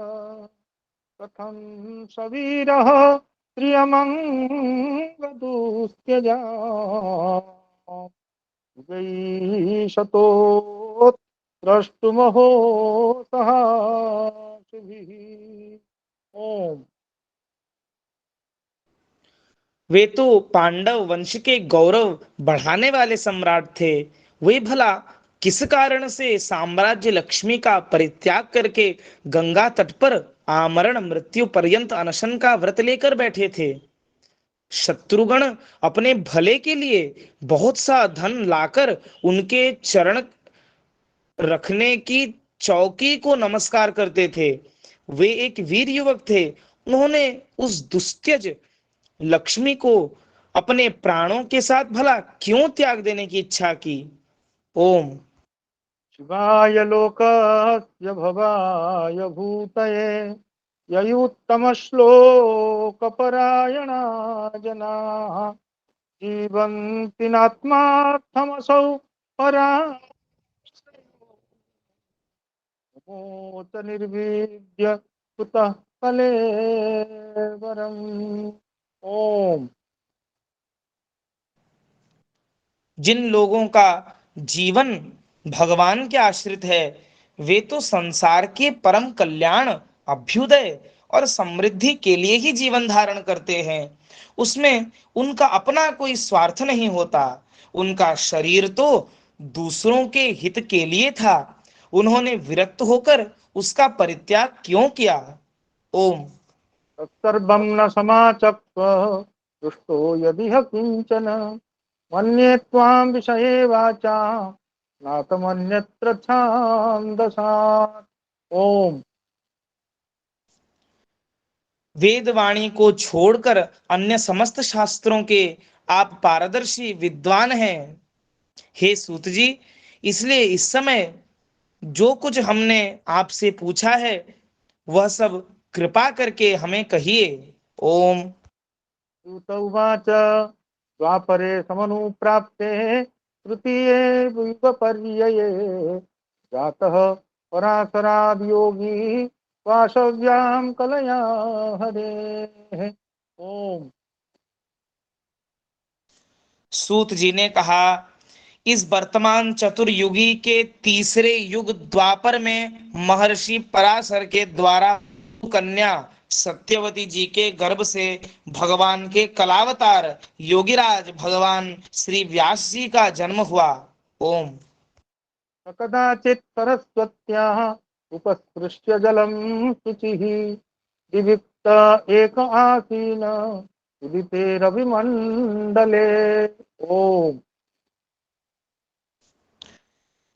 Speaker 6: कथं सवीरः प्रियमङ्गदुस्त्यजा शतो द्रष्टुमहो सहाशुभिः। ओम।
Speaker 4: वे तो पांडव वंश के गौरव बढ़ाने वाले सम्राट थे। वे भला किस कारण से साम्राज्य लक्ष्मी का परित्याग करके गंगा तट पर आमरण मृत्यु पर्यंत अनशन का व्रत लेकर बैठे थे? शत्रुगण अपने भले के लिए बहुत सा धन लाकर उनके चरण रखने की चौकी को नमस्कार करते थे। वे एक वीर युवक थे। उन्होंने उस दुस्त्यज लक्ष्मी को अपने प्राणों के साथ भला क्यों त्याग देने की इच्छा की? ओम।
Speaker 6: शिवाय लोकस्य भवाय भूतये ययुत्तमश्लोकपरायणा जनाः जीवन्ति नात्मार्थमसौ परा मोच निर्विद्य कुतः कलेवरम्। ओम।
Speaker 4: जिन लोगों का जीवन भगवान के आश्रित है, वे तो संसार के परम कल्याण, अभ्युदय और समृद्धि के लिए ही जीवन धारण करते हैं। उसमें उनका अपना कोई स्वार्थ नहीं होता। उनका शरीर तो दूसरों के हित के लिए था। उन्होंने विरक्त होकर उसका परित्याग क्यों किया? ओम।
Speaker 6: तत्सर्वं न समाचक्ष्व दुष्टो यदिह किंचन मन्ये त्वां विषये वाचा नातमन्यत्र छान्दसात्। ओम।
Speaker 4: वेदवाणी को छोड़कर अन्य समस्त शास्त्रों के आप पारदर्शी विद्वान हैं। हे सूत जी, इसलिए इस समय जो कुछ हमने आपसे पूछा है वह सब कृपा करके हमें कहिए। ओम।
Speaker 6: सूत उवाच द्वापरे समनुप्राप्ते तृतीये युगपर्यये जातः पराशराद् योगी वासव्यां कलया हरेः। ओम।
Speaker 4: सूत जी ने कहा, इस वर्तमान चतुर्युगी के तीसरे युग द्वापर में महर्षि पराशर के द्वारा कन्या सत्यवती जी के गर्भ से भगवान के कलावतार योगीराज भगवान श्री व्यास जी का जन्म हुआ। ओम।
Speaker 6: कदाचित् सरस्वत्याः उपस्पृश्य जलं शुचिः विविक्त एक आसीन उदिते रविमण्डले। ओम।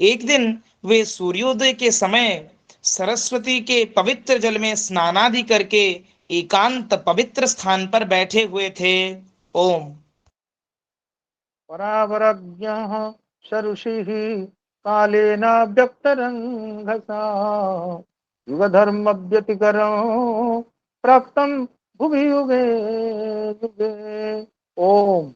Speaker 4: एक दिन वे सूर्योदय के समय सरस्वती के पवित्र जल में स्नानादि करके एकांत पवित्र स्थान पर बैठे हुए थे। ओम।
Speaker 6: परावरज्ञः शरुषिः कालेन व्यक्तरङ्घसा युगधर्मव्यतिकरं प्राप्तं भुवि युगे युगे। ओम।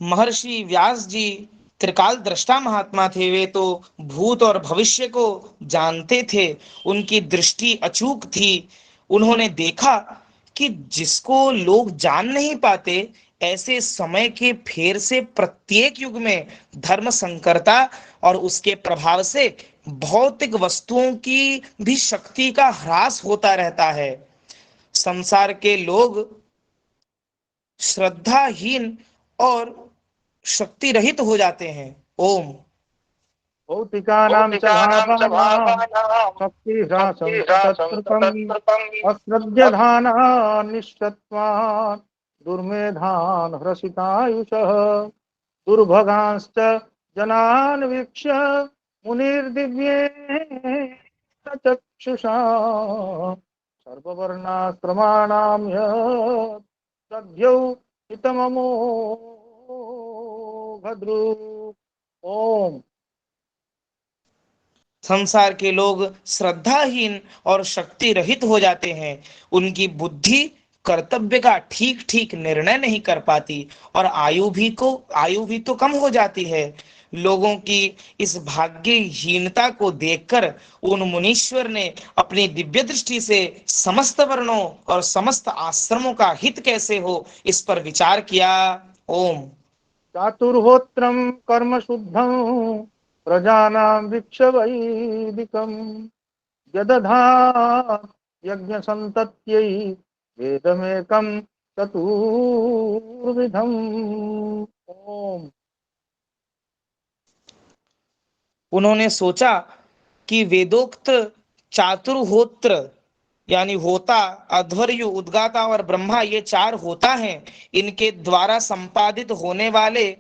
Speaker 4: महर्षि व्यास जी त्रिकाल दृष्टा महात्मा थे। वे तो भूत और भविष्य को जानते थे। उनकी दृष्टि अचूक थी। उन्होंने देखा कि जिसको लोग जान नहीं पाते, ऐसे समय के फेर से प्रत्येक युग में धर्म संकरता और उसके प्रभाव से भौतिक वस्तुओं की भी शक्ति का ह्रास होता रहता है। संसार के लोग श्रद्धाहीन और शक्ति रहित हो जाते हैं। ओम।
Speaker 6: भौतिकानां च भावानां शक्तिह्रासं तत्कृतम् अश्रद्धधाना निष्ठत्वात् दुर्मेधान् हृषितायुषः दुर्भगांश्च जनान् वीक्ष्य मुनिर्दिव्येन चक्षुषा सर्ववर्णाश्रमाणां यत् दध्यौ हितममो भद्रु। ओम।
Speaker 4: संसार के लोग श्रद्धाहीन और शक्ति रहित हो जाते हैं। उनकी बुद्धि कर्तव्य का ठीक ठीक निर्णय नहीं कर पाती और आयु भी तो कम हो जाती है। लोगों की इस भाग्यहीनता को देखकर उन मुनीश्वर ने अपनी दिव्य दृष्टि से समस्त वर्णों और समस्त आश्रमों का हित कैसे हो, इस पर विचार किया। ओम।
Speaker 6: चातुर्होत्रं कर्म शुद्धं प्रजानां वीक्ष्य वैदिकं यदधात् यज्ञसन्तत्यै वेदमेकं चतुर्विधम्। ओम।
Speaker 4: उन्होंने सोचा कि वेदोक्त चातुर्होत्र यानी होता, अध्वर्यु, उद्गाता और ब्रह्मा, ये चार होता हैं। इनके द्वारा संपादित होने वाले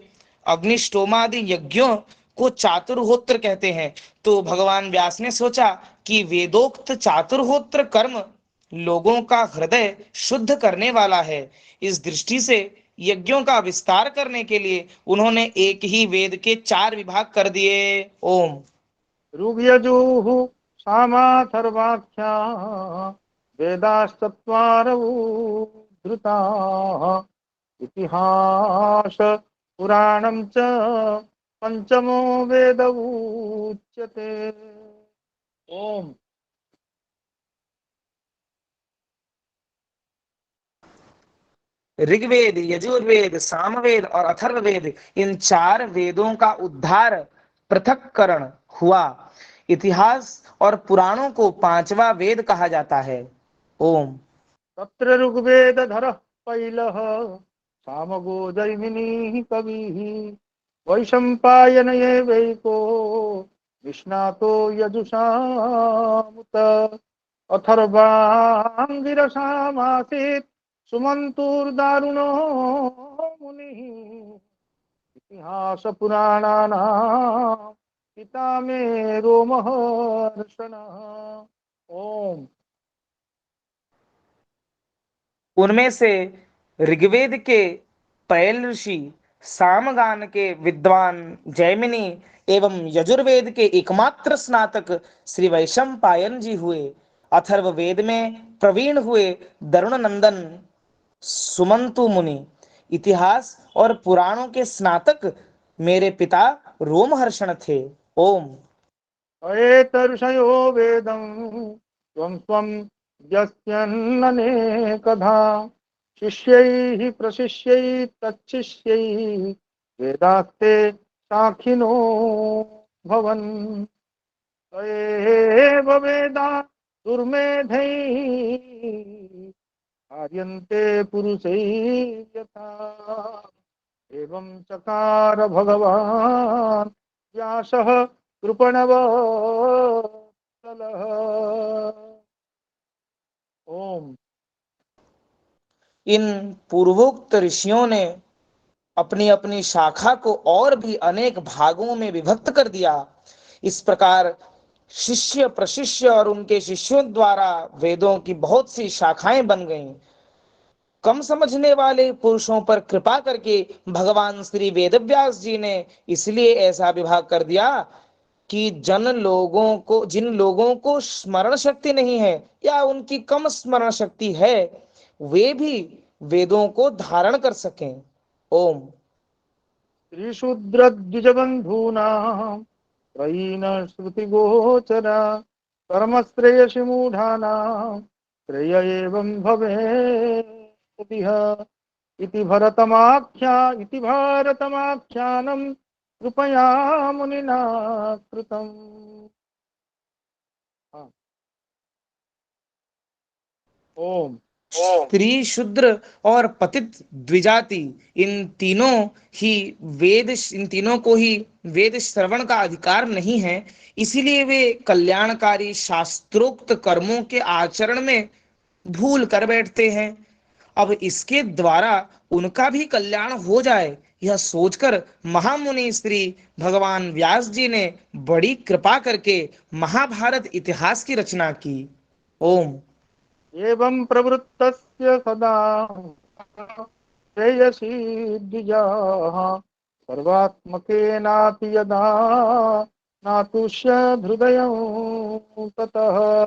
Speaker 4: अग्निष्टोमादि यज्ञों को चातुर्होत्र कहते हैं। तो भगवान व्यास ने सोचा कि वेदोक्त चातुर्होत्र कर्म लोगों का हृदय शुद्ध करने वाला है। इस दृष्टि से यज्ञों का विस्तार करने के लिए उन्होंने एक ही वेद के चार विभाग कर दिए। ओम।
Speaker 6: ऋग्यजुः सामाथर्वाख्या वेदाश्चत्वारौ धृताः इतिहास पुराणं च पंचमो वेद उच्यते। ओम।
Speaker 4: ऋग्वेद, यजुर्वेद, सामवेद और अथर्ववेद, इन चार वेदों का उद्धार पृथक्करण हुआ। इतिहास और पुराणों को पांचवा वेद कहा जाता है। ओम।
Speaker 6: तत्र ऋग्वेदधरः पैलः सामगो जैमिनिः कविः वैशम्पायन एवैको निष्णातो यजुषामुत अथर्वाङ्गिरसामासीत् सुमन्तुर्दारुणो मुनिः इतिहास पुराणानां पिता मे रोमहर्षणः। ओम।
Speaker 4: उनमें से ऋग्वेद के पैल ऋषि, सामगान के विद्वान जैमिनी एवं यजुर्वेद के एकमात्र स्नातक श्री वैशंपायन जी हुए। अथर्ववेद में प्रवीण हुए दरुण नंदन सुमंतु मुनि, इतिहास और पुराणों के स्नातक मेरे पिता रोमहर्षण थे। ओम।
Speaker 6: एतर्षयो वेदं त्वं त्वं यस्यन्ननेकधा शिष्यैः प्रशिष्यैः तच्छिष्यैः वेदास्ते साखिनो भवन् स एव वेदा दुर्मेधैः आर्यन्ते पुरुषैः यथा एवं चकार भगवान् व्यासः कृपणवत्सलः। ओम।
Speaker 4: इन पूर्वोक्त ऋषियों ने अपनी अपनी शाखा को और भी अनेक भागों में विभक्त कर दिया। इस प्रकार शिष्य प्रशिष्य और उनके शिष्यों द्वारा वेदों की बहुत सी शाखाएं बन गईं। कम समझने वाले पुरुषों पर कृपा करके भगवान श्री वेदव्यास जी ने इसलिए ऐसा विभाग कर दिया कि जिन लोगों को स्मरण शक्ति नहीं है या उनकी कम स्मरण शक्ति है, वे भी वेदों को धारण कर सकें। ओम।
Speaker 6: श्रीशूद्रद्विजबन्धूनां त्रयीन श्रुतिगोचरा परमश्रेयसि मूढानां श्रेय एवं भवेदिह इति भारतमाख्यानं कृपया मुनिना कृतम्। ओम।
Speaker 4: स्त्री शूद्र और पतित द्विजाति, इन तीनों को ही वेद श्रवण का अधिकार नहीं है, इसीलिए वे कल्याणकारी शास्त्रोक्त कर्मों के आचरण में भूल कर बैठते हैं। अब इसके द्वारा उनका भी कल्याण हो जाए, यह सोचकर महामुनि श्री भगवान व्यास जी ने बड़ी कृपा करके महाभारत इतिहास की रचना की। ओम।
Speaker 6: एवं प्रवृत्तस्य सदा श्रेयसी द्विजाः सर्वात्मकेनापि यदा नातुष्य हृदयं ततः।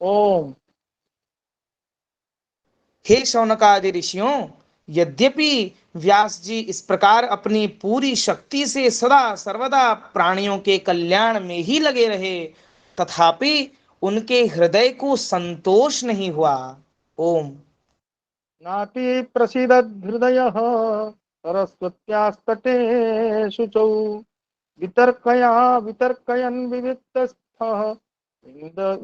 Speaker 6: ओम।
Speaker 4: हे शौनकादि ऋषियों, यद्यपि व्यास जी इस प्रकार अपनी पूरी शक्ति से सदा सर्वदा प्राणियों के कल्याण में ही लगे रहे, तथापि उनके हृदय को संतोष नहीं हुआ। ओम।
Speaker 6: नाति प्रसीदहृदयः सरस्वत्यास्तटे शुचौ वितर्कयन् विविक्तस्थः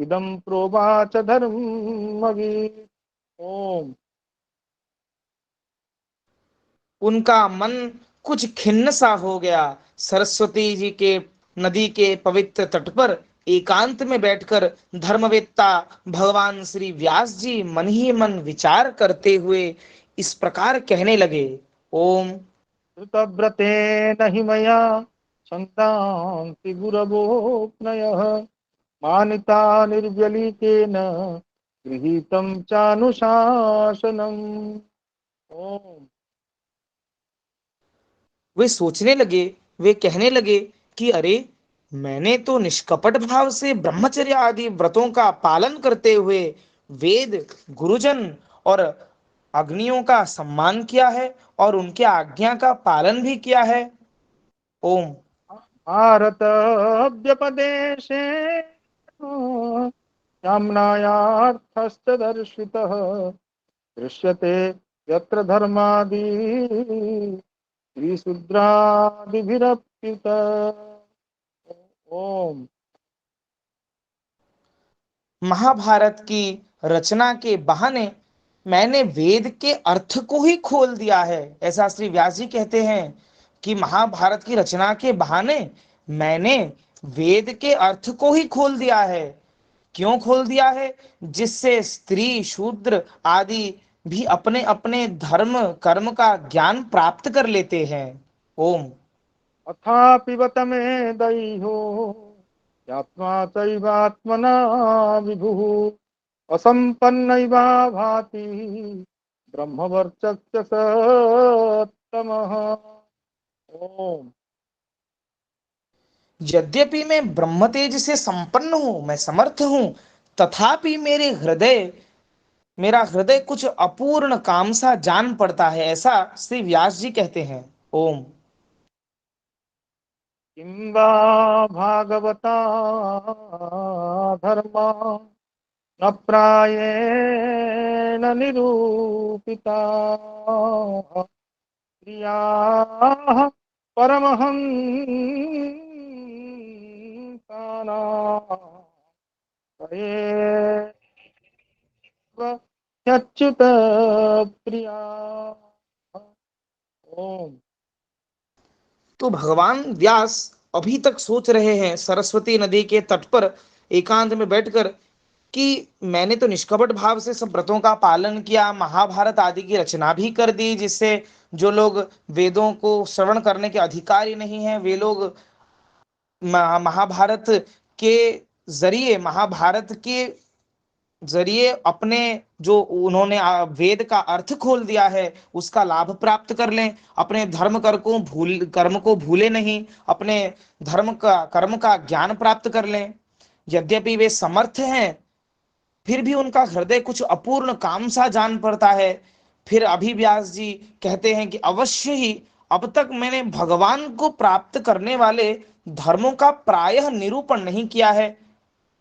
Speaker 6: इदं प्रोवाच धर्मवीर। ओम।
Speaker 4: उनका मन कुछ खिन्न सा हो गया। सरस्वती जी के नदी के पवित्र तट पर एकांत में बैठकर धर्मवेत्ता भगवान श्री व्यास जी मन ही मन विचार करते हुए इस प्रकार कहने लगे। ओम।
Speaker 6: कृतव्रतेन हि मया शन्तांसि गुरवोऽप्नयः मानिता निर्व्यलीकेन गृहीतं चानुशासनम्। ओम।
Speaker 4: वे कहने लगे कि अरे, मैंने तो निष्कपट भाव से ब्रह्मचर्य आदि व्रतों का पालन करते हुए वेद, गुरुजन और अग्नियों का सम्मान किया है और उनके आज्ञा का पालन भी किया है। ओम।
Speaker 6: भारतव्यपदेशे साम्नायार्थश्च दर्शितः दृश्यते यत्र धर्मादि श्रीशूद्रादिभिरप्युत। ओम।
Speaker 4: महाभारत की रचना के बहाने मैंने वेद के अर्थ को ही खोल दिया है। ऐसा श्री व्यास जी कहते हैं कि महाभारत की रचना के बहाने मैंने वेद के अर्थ को ही खोल दिया है। क्यों खोल दिया है? जिससे स्त्री शूद्र आदि भी अपने अपने धर्म कर्म का ज्ञान प्राप्त कर लेते हैं। ओम।
Speaker 6: अथापि बत मे दैहो यात्मा चैवात्मना विभुः असम्पन्नैवा भाति ब्रह्मवर्चस्व ओम।
Speaker 4: यद्यपि मैं ब्रह्म तेज से संपन्न हूं, मैं समर्थ हूं, तथापि मेरा हृदय कुछ अपूर्ण काम सा जान पड़ता है। ऐसा श्री व्यास जी कहते हैं। ओम।
Speaker 6: किं वा भागवता धर्मा न प्रायेण निरूपिता प्रियाः ह्यच्युत प्रिया। ओम।
Speaker 4: तो भगवान व्यास अभी तक सोच रहे हैं सरस्वती नदी के तट पर एकांत में बैठकर कि मैंने तो निष्कपट भाव से सब व्रतों का पालन किया, महाभारत आदि की रचना भी कर दी, जिससे जो लोग वेदों को श्रवण करने के अधिकारी नहीं है, वे लोग महाभारत के जरिए अपने जो उन्होंने वेद का अर्थ खोल दिया है उसका लाभ प्राप्त कर लें, अपने कर्म को भूले नहीं, अपने कर्म का ज्ञान प्राप्त कर लें। यद्यपि वे समर्थ हैं, फिर भी उनका हृदय कुछ अपूर्ण काम सा जान पड़ता है। फिर अभी व्यास जी कहते हैं कि अवश्य ही अब तक मैंने भगवान को प्राप्त करने वाले धर्मों का प्रायः निरूपण नहीं किया है।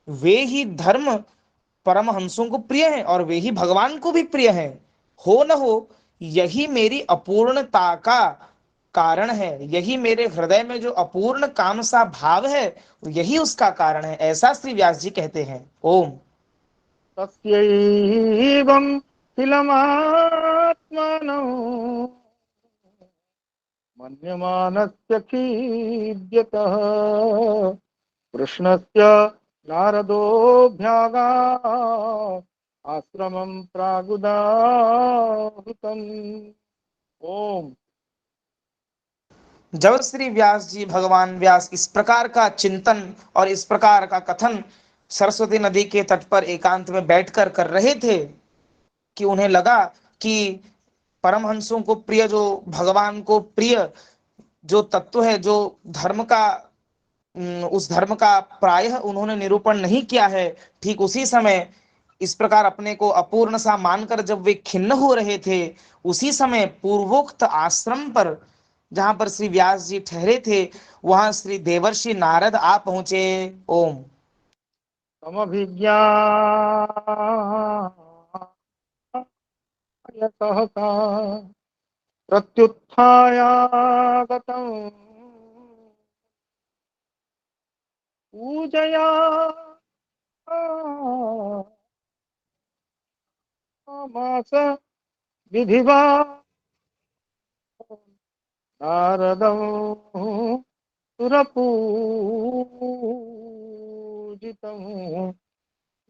Speaker 4: वे ही धर्म परमहंसों को प्रिय हैं और वे ही भगवान को भी प्रिय हैं। हो न हो यही मेरी अपूर्णता का कारण है, यही मेरे हृदय में जो अपूर्ण काम सा भाव है यही उसका कारण है, ऐसा श्री व्यास जी कहते हैं। ओम।
Speaker 6: तस्यैवं खिलमात्मानो मन्यमानस्य खीद्यतः कृष्णस्य नारदोऽभ्यागा आश्रमं प्रागुदाहुतम्। ओम।
Speaker 4: जब श्री व्यास जी भगवान व्यास इस प्रकार का चिंतन और इस प्रकार का कथन सरस्वती नदी के तट पर एकांत में बैठकर कर रहे थे कि उन्हें लगा कि परमहंसों को प्रिय, जो भगवान को प्रिय जो तत्व है, जो धर्म का उस धर्म का प्रायः उन्होंने निरूपण नहीं किया है, ठीक उसी समय इस प्रकार अपने को अपूर्ण सा मानकर जब वे खिन्न हो रहे थे, उसी समय पूर्वोक्त आश्रम पर जहां पर श्री व्यास जी ठहरे थे वहां श्री देवर्षि नारद आ पहुंचे। ओम।
Speaker 6: समभिज्ञायतः प्रत्युत्थायागतं पूजया मास विधिवा नारदं सुरपूजितं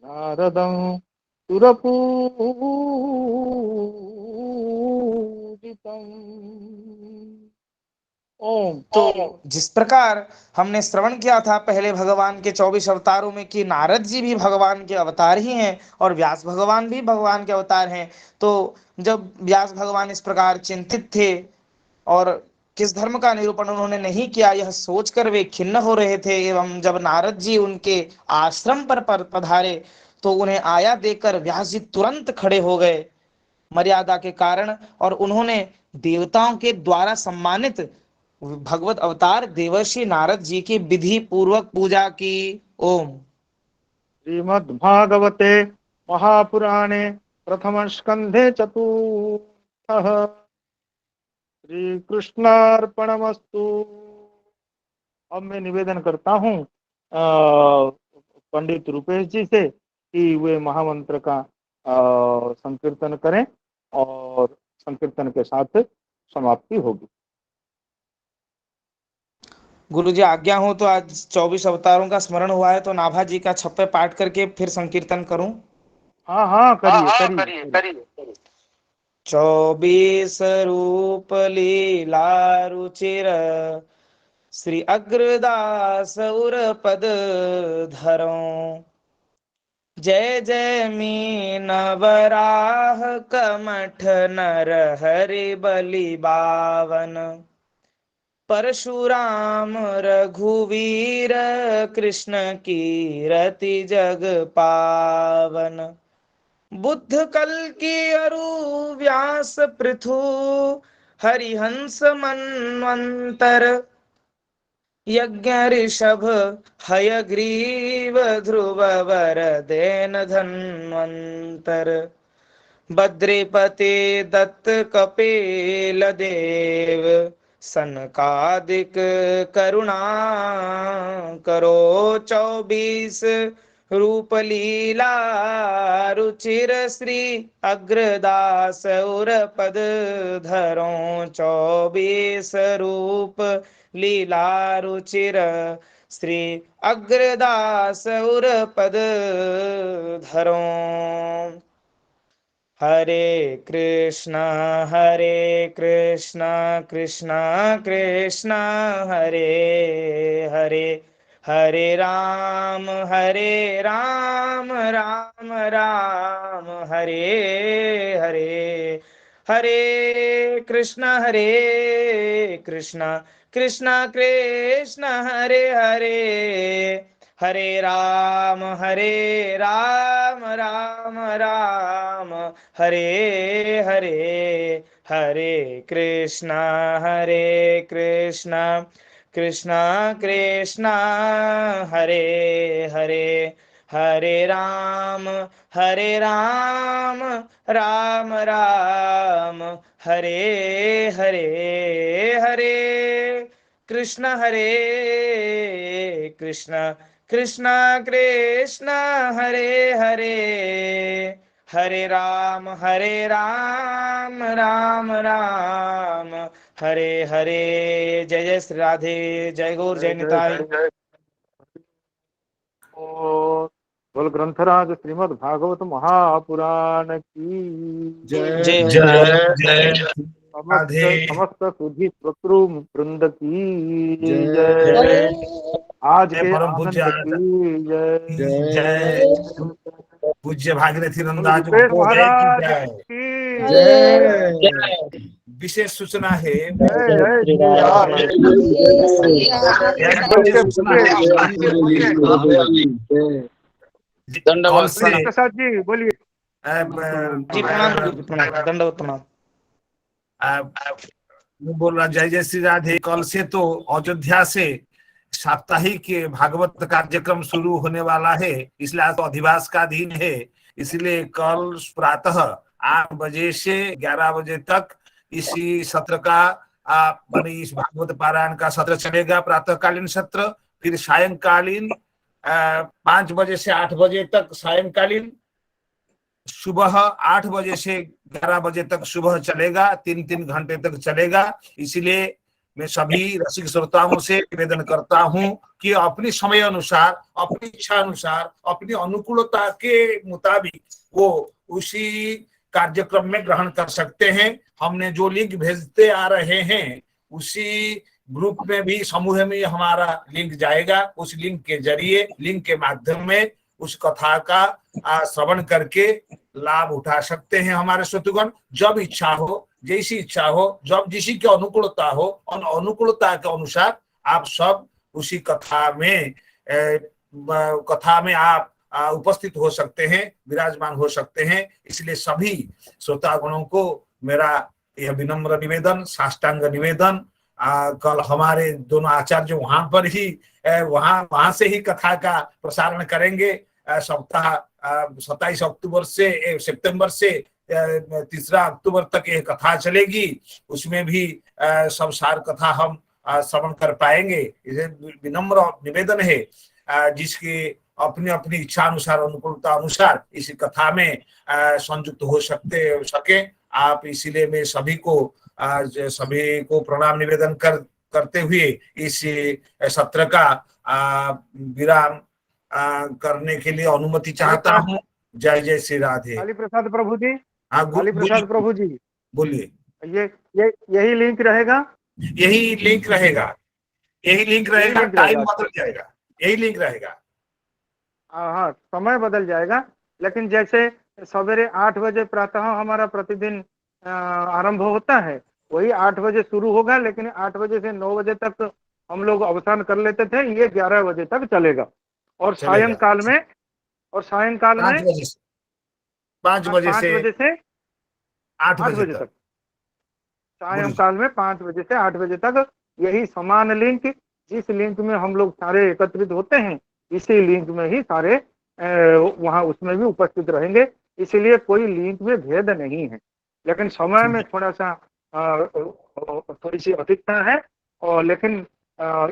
Speaker 6: नारदं सुरपूजितम्। ओम।
Speaker 4: तो जिस प्रकार हमने श्रवण किया था पहले भगवान के 24 अवतारों में कि नारद जी भी भगवान के अवतार ही हैं और व्यास भगवान भी भगवान के अवतार हैं, तो जब व्यास भगवान इस प्रकार चिंतित थे और किस धर्म का निरूपण उन्होंने नहीं किया यह सोचकर वे खिन्न हो रहे थे, एवं जब नारद जी उनके आश्रम पर पधारे तो उन्हें आया देखकर व्यास जी तुरंत खड़े हो गए मर्यादा के कारण, और उन्होंने देवताओं के द्वारा सम्मानित भगवत अवतार देवर्षि नारद जी की विधि पूर्वक पूजा की। ओम।
Speaker 6: श्रीमद्भागवते महापुराणे प्रथम स्कंधे चतुर्थः श्री कृष्णार्पणमस्तु। अब मैं निवेदन करता हूँ पंडित रूपेश जी से कि वे महामंत्र का संकीर्तन करें और संकीर्तन के साथ समाप्ति होगी।
Speaker 4: गुरु जी आज्ञा हो तो आज 24 अवतारों का स्मरण हुआ है तो नाभा जी का छप्पे पाठ करके फिर संकीर्तन करूं।
Speaker 6: हाँ हाँ करिए करिए।
Speaker 4: 24 रूप लीला रुचिर श्री अग्रदास उर पद धरो, जय जय मीन वराह कमठ नर हरि बलि बावन, परशुराम रघुवीर कृष्ण कीरति जग पावन, बुद्ध कल की अरु व्यास पृथु हरिहंस मनवंतर, यज्ञ ऋषभ हयग्रीव ध्रुव वर देन धन्वंतर, बद्रीपते दत्त कपिल देव सनकादिक करुणा करो, 24 रूप लीला रुचिर श्री अग्रदास उर पद धरो, 24 रूप लीला रुचिर श्री अग्रदास उर पद धरो। हरे कृष्णा कृष्णा कृष्णा हरे हरे, हरे राम राम राम हरे हरे, हरे कृष्णा कृष्णा कृष्णा हरे हरे, हरे राम राम राम हरे हरे, हरे कृष्णा कृष्णा कृष्णा हरे हरे, हरे राम राम राम हरे हरे, हरे कृष्णा कृष्णा कृष्णा हरे हरे, हरे राम राम राम हरे हरे। जय जय श्री राधे, जय गौर, जय निताई।
Speaker 6: और बोल ग्रंथराज श्रीमद् भागवत महापुराण की
Speaker 4: जय
Speaker 2: जय जय राधे।
Speaker 6: समस्त सुधी श्रोतृ वृंद की
Speaker 2: जय
Speaker 6: जय। आज
Speaker 2: जय
Speaker 6: के
Speaker 2: परम पूज्य
Speaker 6: आनंद की जय।
Speaker 2: जय पूज्य भागीरथी
Speaker 6: बोल
Speaker 2: नंदाज
Speaker 6: रूपेश
Speaker 2: महोदय की
Speaker 6: महाराज
Speaker 2: जय।
Speaker 6: की
Speaker 1: जय
Speaker 2: विशेष सूचना है,
Speaker 6: जय जय श्री राम।
Speaker 2: यह विशेष
Speaker 6: फूके
Speaker 2: सूचना
Speaker 6: फूके
Speaker 2: है कि कल
Speaker 6: बोलिए
Speaker 2: से
Speaker 6: प्रसाद जी बोलिए।
Speaker 4: जी प्रणाम गुरु जी, प्रणाम, दंडवत प्रणाम।
Speaker 2: मैं बोल रहा जय जय श्री राधे। कल से तो अयोध्या से साप्ताहिक भागवत कार्यक्रम शुरू होने वाला है, इसलिए आज तो अधिवास का दिन है। इसलिए कल प्रातः 8 बजे से 11 बजे तक इसी सत्र का माने इस भागवत पारायण का सत्र चलेगा, प्रातःकालीन सत्र। फिर सायंकालीन 5 बजे से 8 बजे तक सायंकालीन, सुबह 8 बजे से 11 बजे तक सुबह चलेगा, 3-3 घंटे तक चलेगा। इसीलिए मैं सभी रसिक श्रोताओं से निवेदन करता हूं कि अपनी समय अनुसार, अपनी इच्छा अनुसार, अपनी अनुकूलता के मुताबिक वो उसी कार्यक्रम में ग्रहण कर सकते हैं। हमने जो लिंक भेजते आ रहे हैं उसी ग्रुप में भी, समूह में हमारा लिंक जाएगा। उस लिंक के जरिए, लिंक के माध्यम में उस कथा का श्रवण करके लाभ उठा सकते हैं हमारे श्रोतृगण। जब इच्छा हो, जैसी इच्छा हो, जब जिसी की अनुकूलता हो, अनुकूलता के अनुसार आप सब उसी कथा में आप उपस्थित हो सकते हैं, विराजमान हो सकते हैं। इसलिए सभी श्रोतागणों को मेरा यह विनम्र निवेदन, साष्टांग निवेदन। कल हमारे दोनों आचार्य वहां पर ही वहां से ही कथा का प्रसारण करेंगे। सप्ताह 27 अक्टूबर से सितंबर से 3 अक्टूबर तक यह कथा चलेगी। उसमें भी सब सार कथा हम श्रवण कर पाएंगे। इसे विनम्र निवेदन है, जिसकी अपनी अपनी इच्छा अनुसार, अनुकूलता अनुसार इस कथा में संयुक्त हो सके आप। इसीलिए मैं सभी को प्रणाम निवेदन करते हुए इस सत्र का विराम करने के लिए अनुमति चाहता हूँ। जय जय श्री राधे।
Speaker 6: काली प्रसाद प्रभु जी,
Speaker 2: हाँ
Speaker 6: काली प्रसाद प्रभु जी
Speaker 2: बोलिए।
Speaker 6: यही लिंक रहेगा,
Speaker 2: यही लिंक रहेगा, टाइम बदल जाएगा, यही लिंक रहेगा।
Speaker 6: हाँ समय बदल जाएगा, लेकिन जैसे सवेरे 8 बजे प्रातः हमारा प्रतिदिन आरंभ होता है, वही 8 बजे शुरू होगा। लेकिन 8 बजे से 9 बजे तक हम लोग अवसान कर लेते थे, ये 11 बजे तक चलेगा। और सायंकाल में 5 बजे से
Speaker 2: 8 बजे तक,
Speaker 6: सायंकाल में 5 बजे से 8 बजे तक यही समान लिंक, जिस लिंक में हम लोग सारे एकत्रित होते हैं, इसी लिंक में ही सारे वहां उसमें भी उपस्थित रहेंगे। इसलिए कोई लिंक में भेद नहीं है, लेकिन समय में थोड़ा सा थोड़ी सी अधिकता है। और लेकिन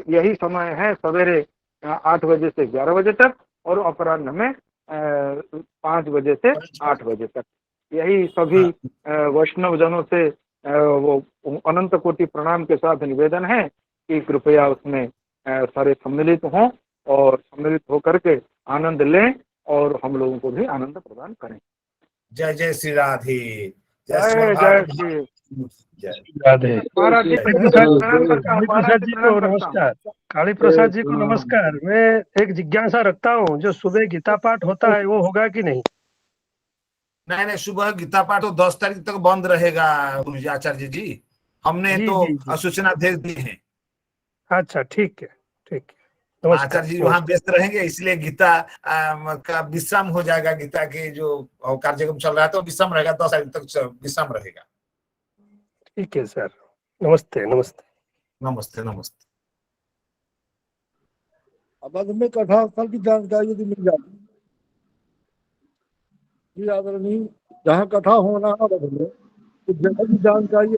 Speaker 6: यही समय है, सवेरे 8 बजे से 11 बजे तक और अपराह्न में 5 बजे से 8 बजे तक। यही सभी वैष्णव जनों से वो अनंत कोटि प्रणाम के साथ निवेदन है कि कृपया उसमें सारे सम्मिलित हों और सम्मिलित होकर के आनंद लें और हम लोगों को भी आनंद प्रदान करें।
Speaker 2: जय जय श्री राधे।
Speaker 6: जय जय श्री
Speaker 2: जय।
Speaker 1: राधे।
Speaker 6: महाराज जी
Speaker 1: काली
Speaker 6: को प्रणाम करता हूँ, महाराज
Speaker 1: प्रसाद
Speaker 6: जी
Speaker 1: जी
Speaker 6: प्रणाम
Speaker 1: को
Speaker 6: करता हूँ।
Speaker 1: नमस्कार। काली प्रसाद जी को नमस्कार। मैं एक जिज्ञासा रखता हूँ, जो सुबह गीता पाठ होता है वो होगा कि नहीं?
Speaker 2: नहीं नहीं, सुबह गीता पाठ तो 10 तारीख तक बंद रहेगा गुरुजी आचार्य जी। हमने
Speaker 1: जी,
Speaker 2: तो
Speaker 1: जी, जी।
Speaker 2: सूचना दे दी है।
Speaker 1: अच्छा, ठीक है, ठीक है। नमस्कार।
Speaker 2: आचार्य जी वहाँ व्यस्त रहेंगे, इसलिए गीता का विश्राम हो जाएगा। गीता के जो कार्यक्रम चल रहा है तो विश्राम रहेगा, 10 तारीख तक विश्राम रहेगा।
Speaker 1: ठीक है सर। नमस्ते नमस्ते।
Speaker 2: नमस्ते नमस्ते।
Speaker 7: अब हमें कथा स्थल की जानकारी यदि मिल जाती जी आदरणीय, जहाँ कथा होना है तो जगह की जानकारी